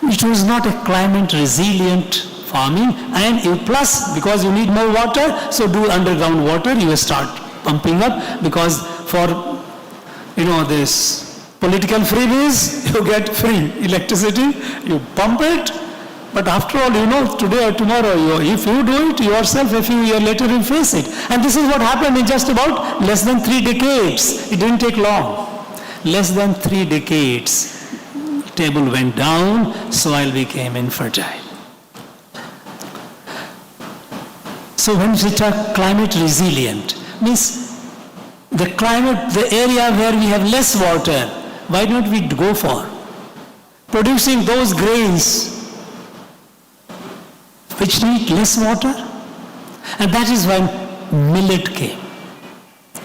It was not a climate resilient farming, and plus because you need more water, so do underground water, you start pumping up, because for this political freebies, you get free electricity, you pump it. But after all, today or tomorrow, if you do it yourself, a few years later you face it. And this is what happened in just about less than 3 decades. It didn't take long. Less than 3 decades. Table went down, soil became infertile. So when we talk climate resilient, means the climate, the area where we have less water, why don't we go for producing those grains which need less water? And that is when millet came.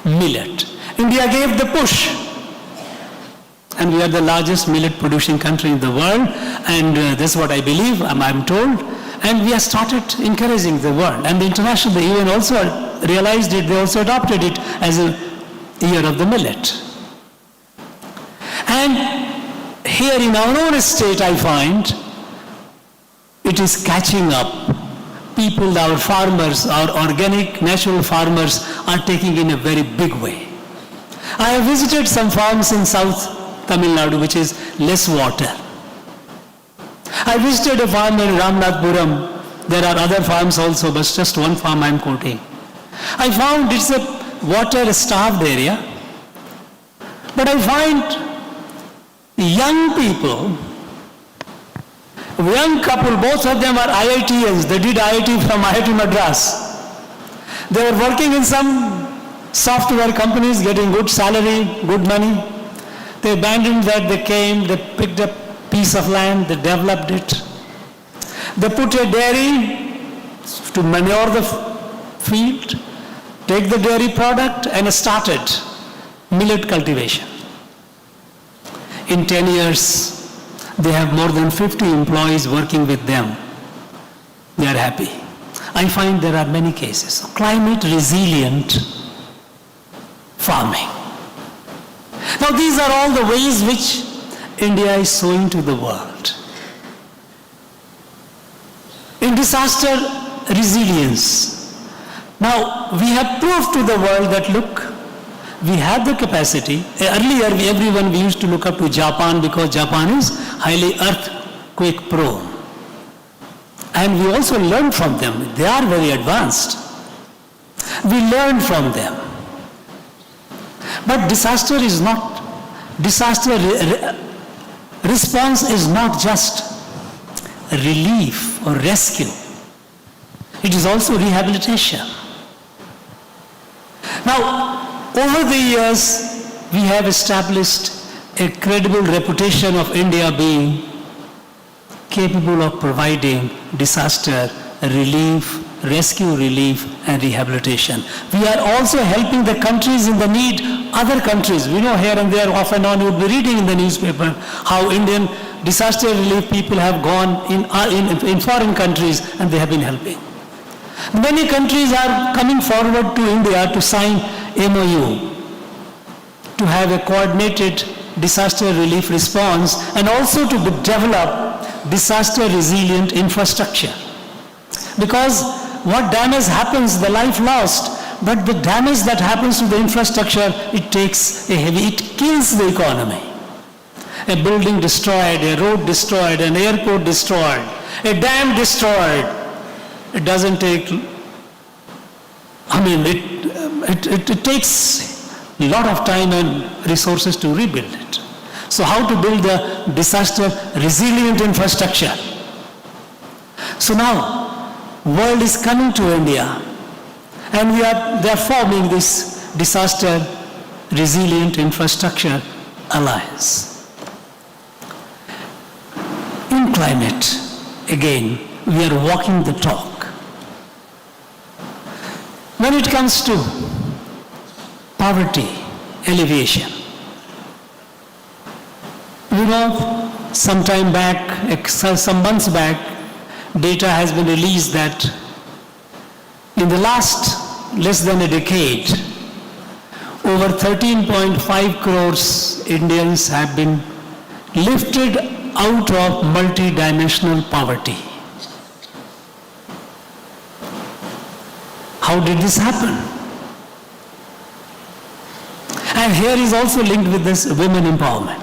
Millet. India gave the push. And we are the largest millet producing country in the world, and that's what I believe, I'm told. And we have started encouraging the world. And the international, the UN also realized it, they also adopted it as a year of the millet. And here in our own state, I find it is catching up. People, our farmers, our organic, natural farmers are taking in a very big way. I have visited some farms in South Tamil Nadu, which is less water. I visited a farm in Ramnathpuram. There are other farms also, but just one farm I am quoting. I found it's a water-starved area, but I find young people, young couple, both of them are IITians. They did IIT from IIT Madras. They were working in some software companies, getting good salary, good money. They abandoned that, they came, they picked up a piece of land, they developed it. They put a dairy to manure the field, take the dairy product and started millet cultivation. In 10 years, they have more than 50 employees working with them. They are happy. I find there are many cases of climate resilient farming. Now these are all the ways which India is showing to the world. In disaster resilience, now we have proved to the world that look, we have the capacity. Earlier we used to look up to Japan because Japan is highly earthquake prone. And we also learned from them. They are very advanced. We learned from them. But disaster response is not just relief or rescue. It is also rehabilitation. Now, over the years, we have established a credible reputation of India being capable of providing disaster relief, rescue relief, and rehabilitation. We are also helping the countries in the need, other countries. We know here and there, off and on, you would be reading in the newspaper how Indian disaster relief people have gone in foreign countries and they have been helping. Many countries are coming forward to India to sign MOU, to have a coordinated disaster relief response and also to develop disaster resilient infrastructure. Because what damage happens, the life lost, but the damage that happens to the infrastructure, it kills the economy. A building destroyed, a road destroyed, an airport destroyed, a dam destroyed. It doesn't take, it takes a lot of time and resources to rebuild it. So how to build a disaster resilient infrastructure? So now, world is coming to India and they are forming this disaster resilient infrastructure alliance. In climate, again, we are walking the talk. When it comes to poverty alleviation, you know, some months back, data has been released that in the last less than a decade, over 13.5 crores Indians have been lifted out of multidimensional poverty. How did this happen? And here is also linked with this women empowerment.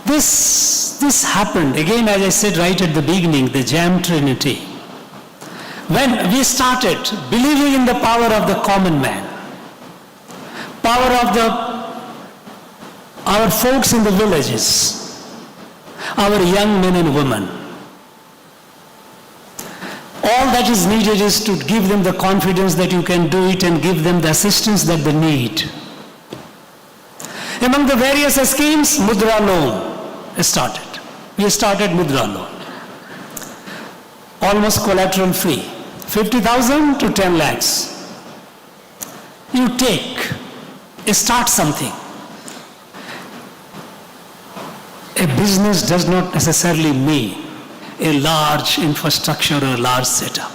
This happened, again as I said right at the beginning, the Jam Trinity. When we started believing in the power of the common man, power of our folks in the villages, our young men and women, all that is needed is to give them the confidence that you can do it and give them the assistance that they need. Among the various schemes, Mudra loan started. We started Mudra loan. Almost collateral free. 50,000 to 10 lakhs. You start something. A business does not necessarily mean a large infrastructure or a large setup.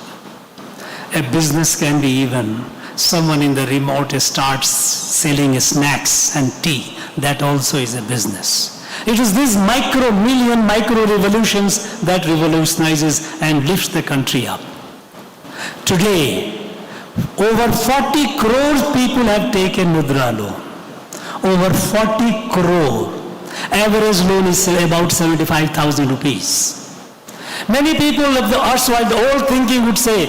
A business can be even someone in the remote starts selling snacks and tea. That also is a business. It is these micro revolutions that revolutionizes and lifts the country up. Today, over 40 crores people have taken Mudra loan. Over 40 crore. Average loan is about 75,000 rupees. Many people of the erstwhile, the old thinking would say,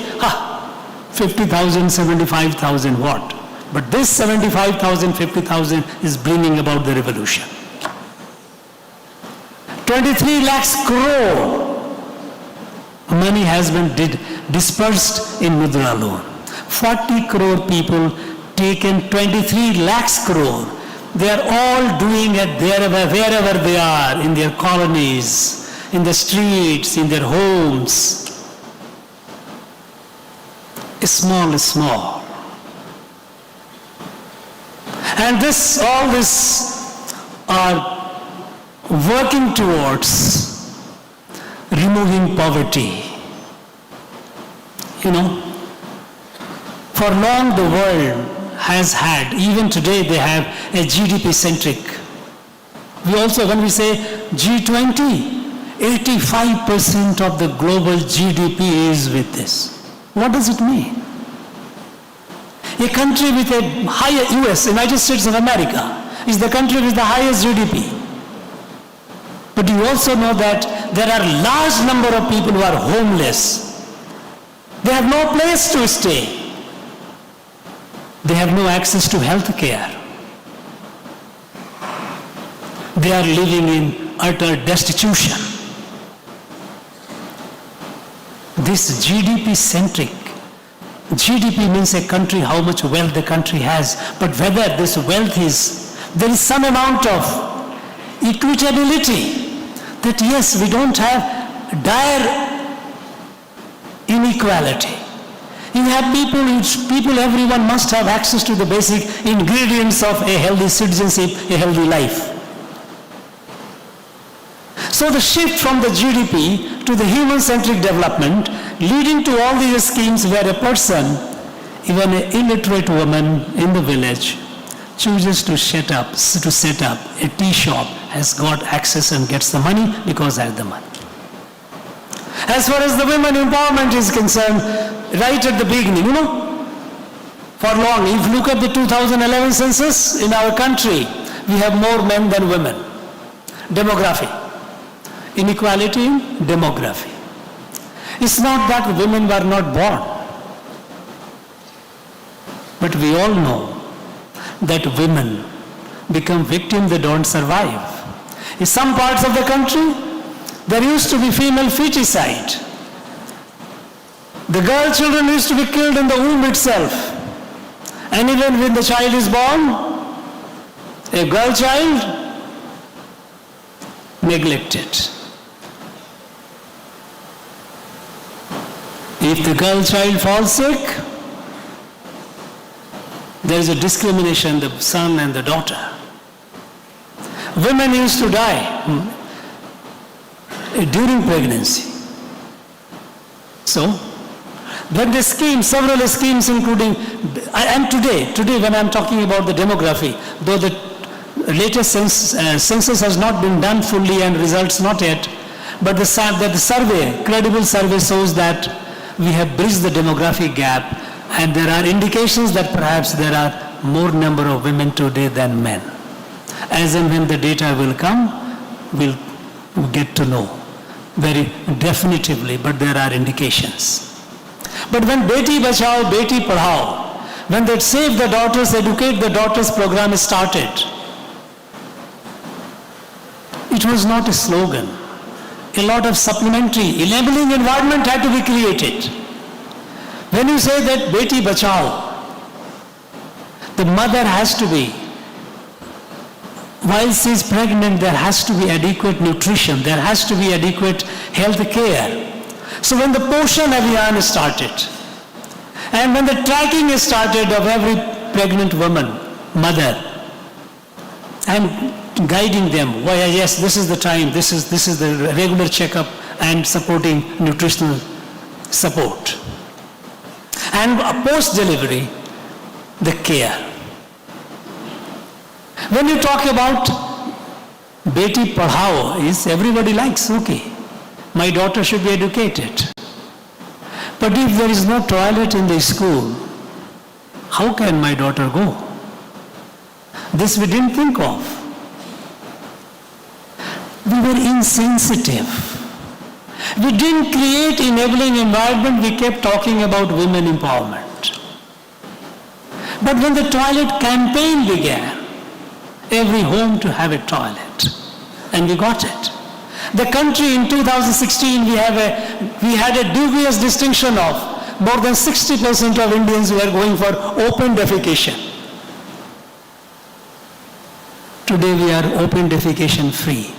50,000, 75,000 what? But this 75,000, 50,000 is bringing about the revolution. 23 lakhs crore money has been dispersed in Mudra loan. 40 crore people taken 23 lakhs crore. They are all doing it wherever they are, in their colonies, in the streets, in their homes. Small. And all this are working towards removing poverty. For long the world has had, even today they have a GDP centric. When we say G20, 85% of the global GDP is with this. What does it mean? A country with a higher, US, United States of America, is the country with the highest GDP. But you also know that there are large number of people who are homeless. They have no place to stay. They have no access to health care. They are living in utter destitution. This GDP-centric, GDP means a country, how much wealth the country has, but whether this wealth there is some amount of equitability, that yes, we don't have dire inequality. You have people, everyone must have access to the basic ingredients of a healthy citizenship, a healthy life. So the shift from the GDP to the human-centric development, leading to all these schemes where a person, even an illiterate woman in the village, chooses to set up a tea shop, has got access and gets the money because has the money. As far as the women empowerment is concerned, right at the beginning, for long, if you look at the 2011 census in our country, we have more men than women. Demography. Inequality in demography. It's not that women were not born, but we all know that women become victims, they don't survive. In some parts of the country, there used to be female feticide. The girl children used to be killed in the womb itself. And even when the child is born, a girl child, neglected. If the girl child falls sick, there is a discrimination, the son and the daughter. Women used to die during pregnancy. So, but the schemes, several schemes including, and today when I'm talking about the demography, though the latest census has not been done fully and results not yet, but the survey, credible survey shows that we have bridged the demographic gap, and there are indications that perhaps there are more number of women today than men. As and when the data will come, we'll get to know very definitively, but there are indications. But when Beti Bachao, Beti Padhao, when that Save the Daughters, Educate the Daughters program started, it was not a slogan. A lot of supplementary, enabling environment had to be created. When you say that Beti Bachao, the mother has to be, while she is pregnant, there has to be adequate nutrition, there has to be adequate health care. So when the Poshan Abhiyan started, and when the tracking is started of every pregnant woman, mother, and guiding them, why yes, this is the time, this is the regular checkup and supporting nutritional support. And post-delivery, the care. When you talk about Beti Padhao, is everybody likes, okay, my daughter should be educated. But if there is no toilet in the school, how can my daughter go? This we didn't think of. We were insensitive. We didn't create enabling environment, we kept talking about women empowerment. But when the toilet campaign began, every home to have a toilet, and we got it. The country in 2016, we had a dubious distinction of more than 60% of Indians who are going for open defecation. Today we are open defecation free.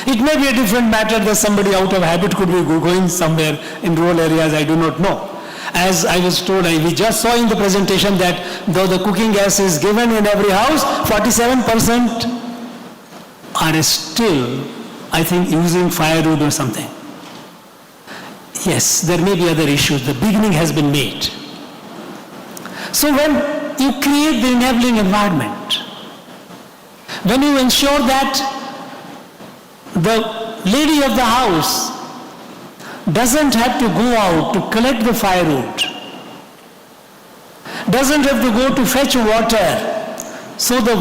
It may be a different matter that somebody out of habit could be going somewhere in rural areas, I do not know. As I was told, we just saw in the presentation that though the cooking gas is given in every house, 47% are still, I think, using firewood or something. Yes, there may be other issues. The beginning has been made. So when you create the enabling environment, when you ensure that the lady of the house doesn't have to go out to collect the firewood, doesn't have to go to fetch water, so the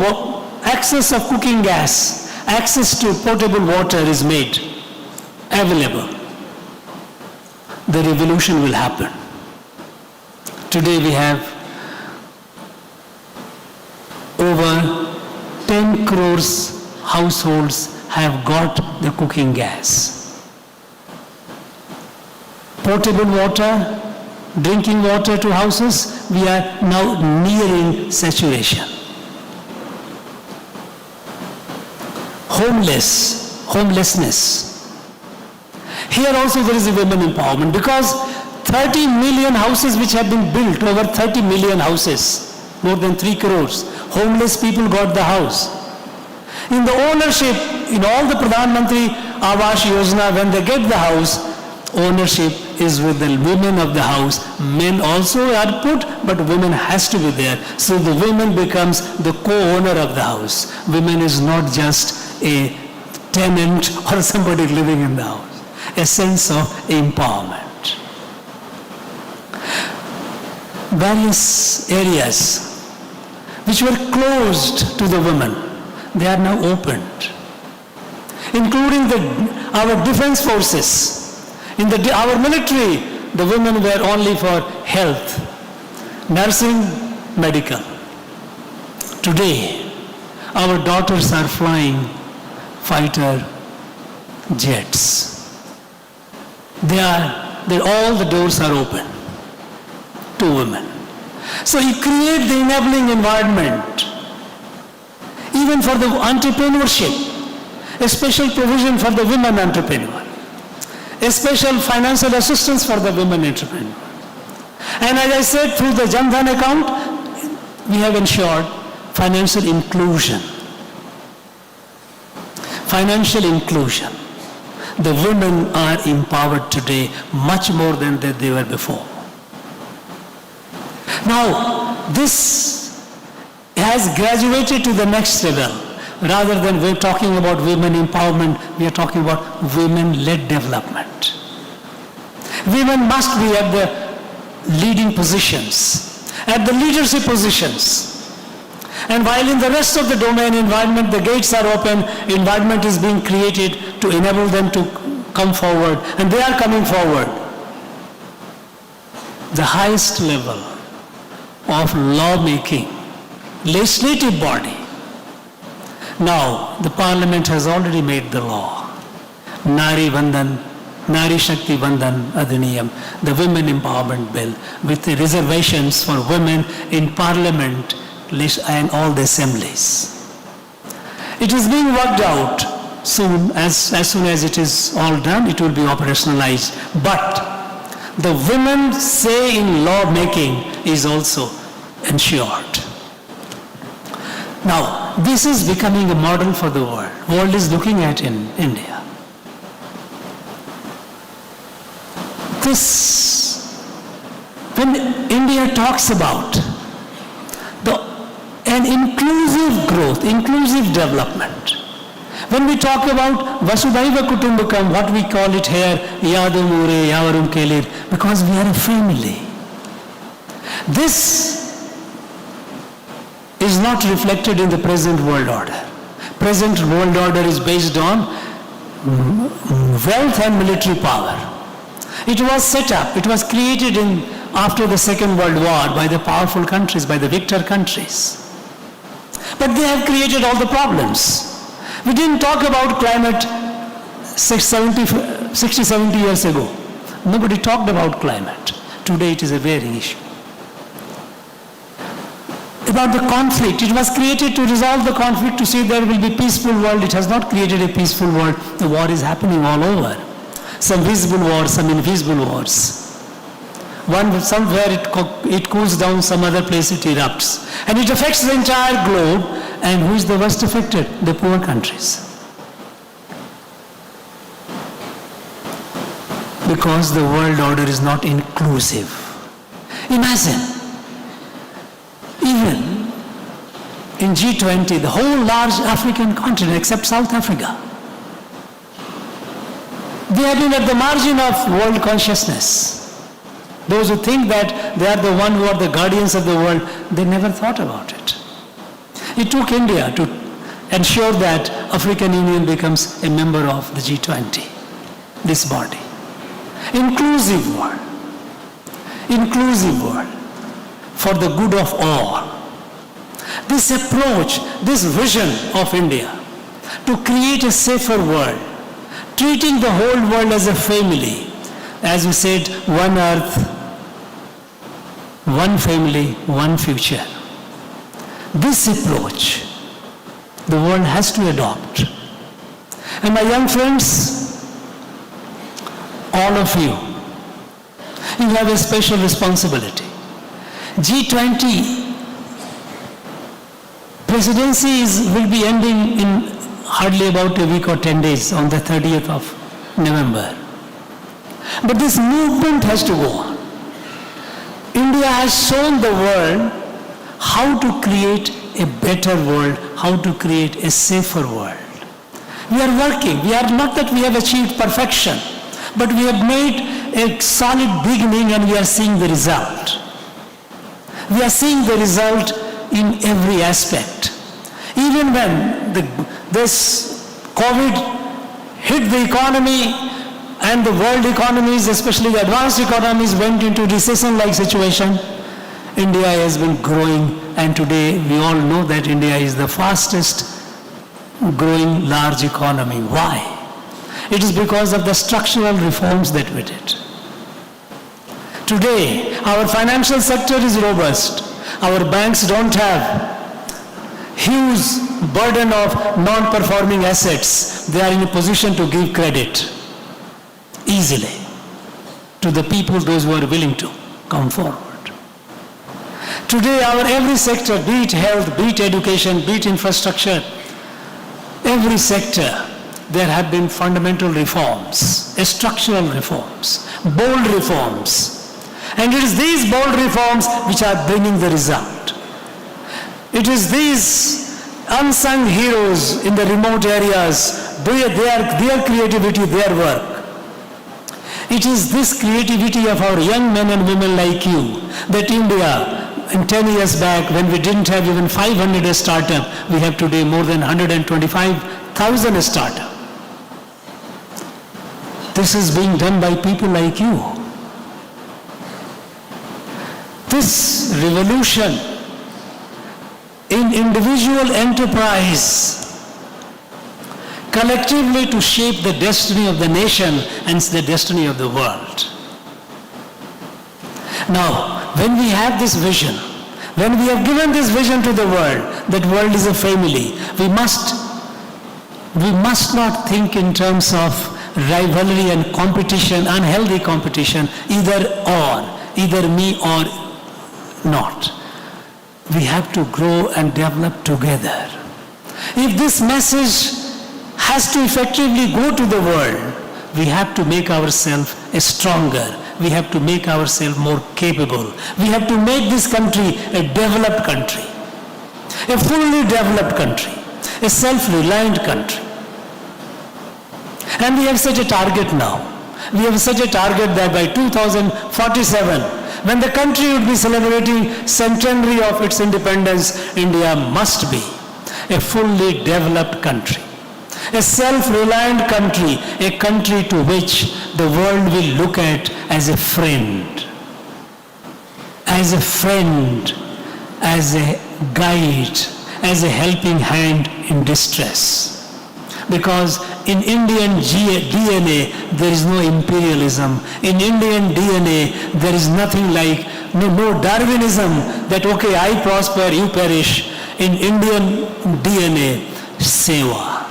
access of cooking gas, access to potable water is made available, the revolution will happen. Today we have over 10 crores households have got the cooking gas. Potable water, drinking water to houses, we are now nearing saturation. Homelessness. Here also there is a women empowerment, because 30 million houses which have been built, over 30 million houses, more than 3 crores, homeless people got the house. In the ownership, in all the Pradhan Mantri Awas Yojana, when they get the house, ownership is with the women of the house. Men also are put, but women has to be there. So the woman becomes the co-owner of the house. Women is not just a tenant or somebody living in the house. A sense of empowerment. Various areas which were closed to the women, they are now opened, including our defense forces. In our military, the women were only for health, nursing, medical. Today, our daughters are flying fighter jets. All the doors are open to women. So you create the enabling environment, even for the entrepreneurship, a special provision for the women entrepreneur, a special financial assistance for the women entrepreneur. And as I said, through the Jan Dhan account, we have ensured financial inclusion. Financial inclusion. The women are empowered today much more than they were before. Now, this has graduated to the next level. Rather than we're talking about women empowerment, we are talking about women-led development. Women must be at the leading positions, at the leadership positions. And while in the rest of the domain environment, the gates are open, environment is being created to enable them to come forward, and they are coming forward. The highest level of lawmaking, legislative body. Now, the parliament has already made the law. Nari Shakti Vandan Adhiniyam, the Women Empowerment Bill, with the reservations for women in parliament and all the assemblies. It is being worked out soon. As soon as it is all done, it will be operationalized. But the women's say in law making is also ensured. Now, this is becoming a model for the world. The world is looking at in India. When India talks about an inclusive growth, inclusive development, when we talk about Vasudhaiva Kutumbakam, what we call it here, Yadu Mure, Yavarum Kelir, because we are a family. This is not reflected in the present world order. Present world order is based on wealth and military power. It was set up, it was created after the Second World War by the powerful countries, by the victor countries. But they have created all the problems. We didn't talk about climate 60, 70 years ago, nobody talked about climate. Today it is a very issue. About the conflict, it was created to resolve the conflict, to say there will be peaceful world. It has not created a peaceful world. The war is happening all over. Some visible wars, some invisible wars. Somewhere it cools down, some other place it erupts. And it affects the entire globe. And who is the worst affected? The poor countries. Because the world order is not inclusive. Imagine, even in G20, the whole large African continent except South Africa, they have been at the margin of world consciousness. Those who think that they are the one who are the guardians of the world, they never thought about it. It took India to ensure that African Union becomes a member of the G20, this body. Inclusive world for the good of all. This approach, this vision of India to create a safer world, treating the whole world as a family, as we said, one earth, one family, one future. This approach the world has to adopt. And my young friends, all of you have a special responsibility. G20 presidency will be ending in hardly about a week or 10 days on the 30th of November. But this movement has to go on. India has shown the world how to create a better world, how to create a safer world. We are working. We are not that we have achieved perfection, but we have made a solid beginning and we are seeing the result. We are seeing the result in every aspect. Even when this COVID hit the economy and the world economies, especially the advanced economies, went into recession-like situation, India has been growing, and today we all know that India is the fastest growing large economy. Why? It is because of the structural reforms that we did. Today, our financial sector is robust. Our banks don't have huge burden of non-performing assets. They are in a position to give credit easily to the people, those who are willing to come forward. Today, our every sector, be it health, be it education, be it infrastructure, every sector, there have been fundamental reforms, structural reforms, bold reforms. And it is these bold reforms which are bringing the result. It is these unsung heroes in the remote areas, their creativity, their work. It is this creativity of our young men and women like you that India, in 10 years back, when we didn't have even 500 startup, we have today more than 125,000 startup. This is being done by people like you. This revolution in individual enterprise, collectively to shape the destiny of the nation and the destiny of the world. Now, when we have this vision, when we have given this vision to the world, that world is a family, we must not think in terms of rivalry and competition, unhealthy competition, either me or not. We have to grow and develop together. If this message has to effectively go to the world, we have to make ourselves stronger. We have to make ourselves more capable. We have to make this country a developed country, a fully developed country, a self-reliant country. And we have set a target now. We have set a target that by 2047, when the country would be celebrating centenary of its independence, India must be a fully developed country, a self-reliant country, a country to which the world will look at as a friend, as a guide, as a helping hand in distress. because in Indian DNA there is no imperialism. In Indian DNA there is nothing like, no Darwinism that okay, I prosper, you perish. In Indian DNA, seva.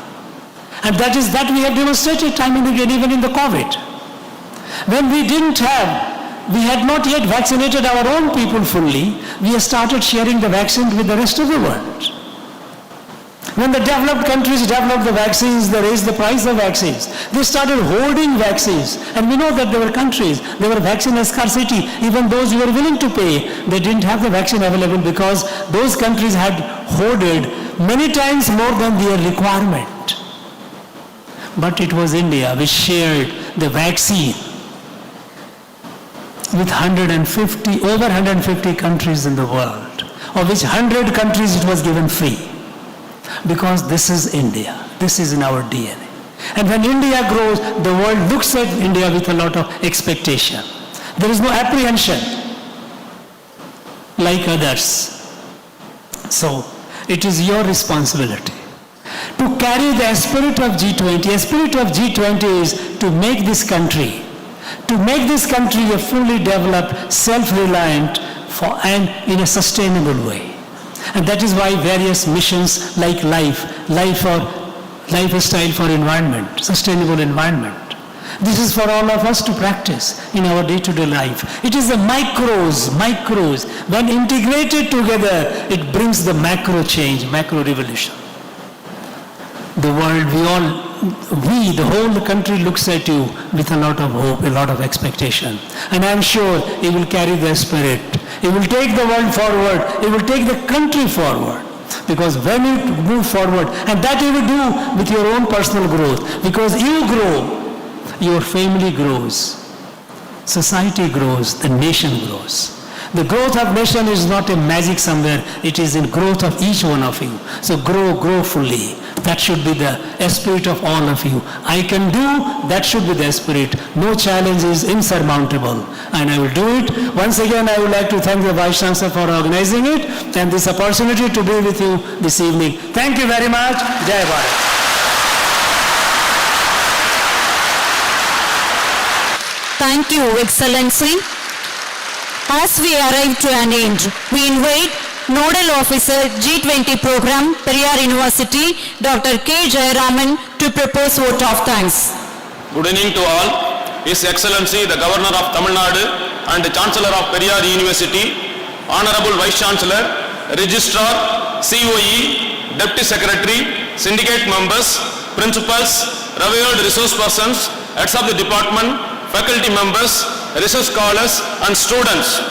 And that we have demonstrated time and again, even in the COVID. When we had not yet vaccinated our own people fully, we have started sharing the vaccine with the rest of the world. When the developed countries developed the vaccines, they raised the price of vaccines. They started hoarding vaccines. And we know that there were countries, there were vaccine scarcity. Even those who were willing to pay, they didn't have the vaccine available because those countries had hoarded many times more than their requirement. But it was India which shared the vaccine with over 150 countries in the world, of which 100 countries it was given free. Because this is India. This is in our DNA. And when India grows, the world looks at India with a lot of expectation. There is no apprehension like others. So, it is your responsibility to carry the spirit of G20. The spirit of G20 is to make this country a fully developed, self-reliant and in a sustainable way. And that is why various missions like lifestyle for environment, sustainable environment. This is for all of us to practice in our day-to-day life. It is the micros. When integrated together, it brings the macro change, macro revolution. The world, the whole country looks at you with a lot of hope, a lot of expectation. And I'm sure it will carry the spirit. It will take the world forward. It will take the country forward. Because when you move forward, and that you will do with your own personal growth, because you grow, your family grows, society grows, the nation grows. The growth of nation is not a magic somewhere, it is in growth of each one of you. So grow fully. That should be the spirit of all of you. I can do, that should be the spirit. No challenge is insurmountable. And I will do it. Once again, I would like to thank the Vice Chancellor for organizing it and this opportunity to be with you this evening. Thank you very much. Jai Bharat. Thank you, Excellency. As we arrive to an end, we invite Nodal Officer G20 Program, Periyar University, Dr. K. Jayaraman to propose vote of thanks. Good evening to all. His Excellency, the Governor of Tamil Nadu and the Chancellor of Periyar University, Honorable Vice Chancellor, Registrar, COE, Deputy Secretary, Syndicate members, Principals, revered resource persons, heads of the department, faculty members, research scholars and students.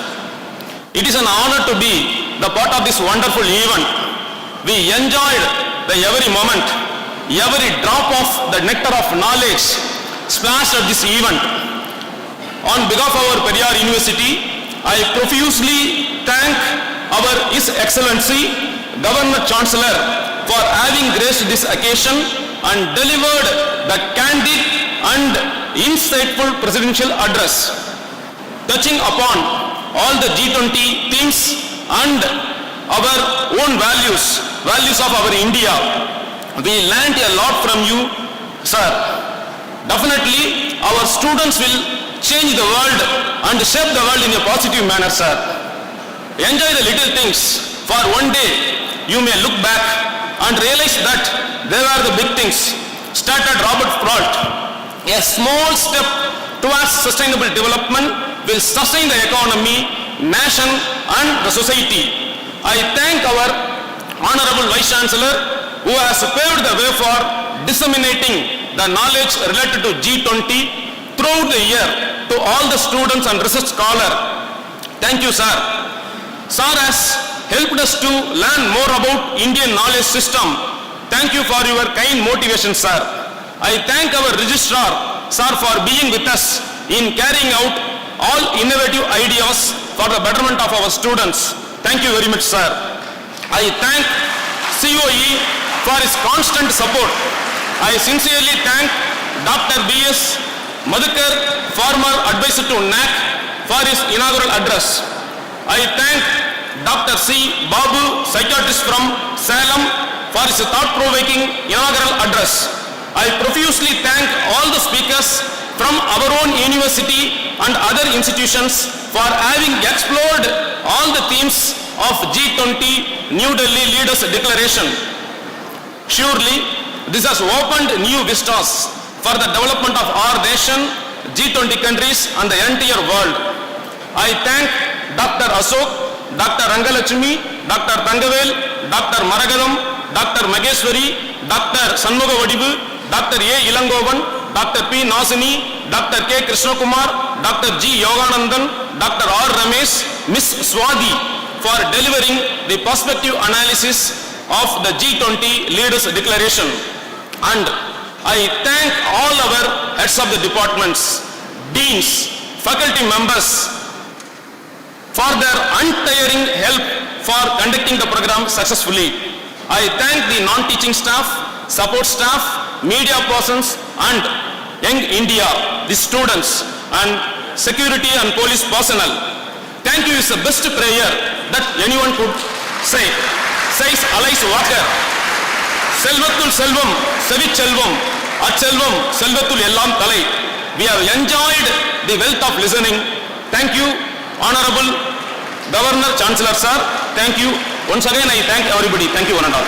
It is an honor to be the part of this wonderful event. We enjoyed the every moment, every drop of the nectar of knowledge splashed at this event. On behalf of our Periyar University, I profusely thank our His Excellency Governor Chancellor for having graced this occasion and delivered the candid and insightful presidential address, touching upon all the G20 themes and our own values of our India. We learned a lot from you, sir. Definitely, our students will change the world and shape the world in a positive manner, sir. Enjoy the little things, for one day you may look back and realize that there are the big things. Started Robert Frost. A small step towards sustainable development will sustain the economy, nation and the society. I thank our Honorable Vice Chancellor who has paved the way for disseminating the knowledge related to G20 throughout the year to all the students and research scholars. Thank you, sir. Sir has helped us to learn more about Indian knowledge system. Thank you for your kind motivation, sir. I thank our registrar, sir, for being with us in carrying out all innovative ideas for the betterment of our students. Thank you very much, sir. I thank COE for his constant support. I sincerely thank Dr. B.S. Madhukar, former advisor to NAC, for his inaugural address. I thank Dr. C. Babu, psychiatrist from Salem, for his thought-provoking inaugural address. I profusely thank all the speakers from our own university and other institutions for having explored all the themes of G20 New Delhi Leaders Declaration. Surely, this has opened new vistas for the development of our nation, G20 countries and the entire world. I thank Dr. Ashok, Dr. Rangalakshmi, Dr. Tangavel, Dr. Maragadam, Dr. Mageshwari, Dr. Sanmugavadivu, Dr. A. Ilangovan, Dr. P. Nasini, Dr. K. Krishnakumar, Dr. G. Yoganandan, Dr. R. Ramesh, Ms. Swati for delivering the perspective analysis of the G20 Leaders Declaration. And I thank all our heads of the departments, deans, faculty members for their untiring help for conducting the program successfully. I thank the non-teaching staff, support staff, media persons and Young India, the students and security and police personnel. Thank you is the best prayer that anyone could say, says Alice Walker. Selvathul Selvam, Sevich Selvam, Atselvam, Selvathul Ellam Thalai. We have enjoyed the wealth of listening. Thank you, Honorable Governor, Chancellor Sir. Thank you. Once again, I thank everybody. Thank you, one and all.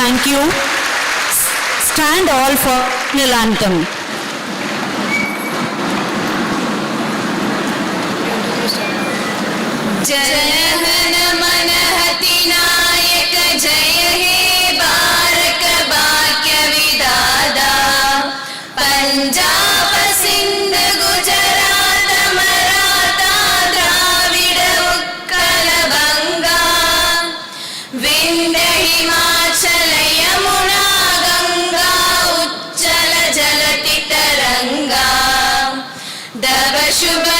Thank you. Stand all for national anthem. जनगण मन नायक जय हे बारक भाग्य विधाता पंजाब सिंध गुजरात मराठा द्राविड उत्कल बंगा विंध्य हिमाचल यमुना गंगा उच्चल जलति तरंगा दव शुभ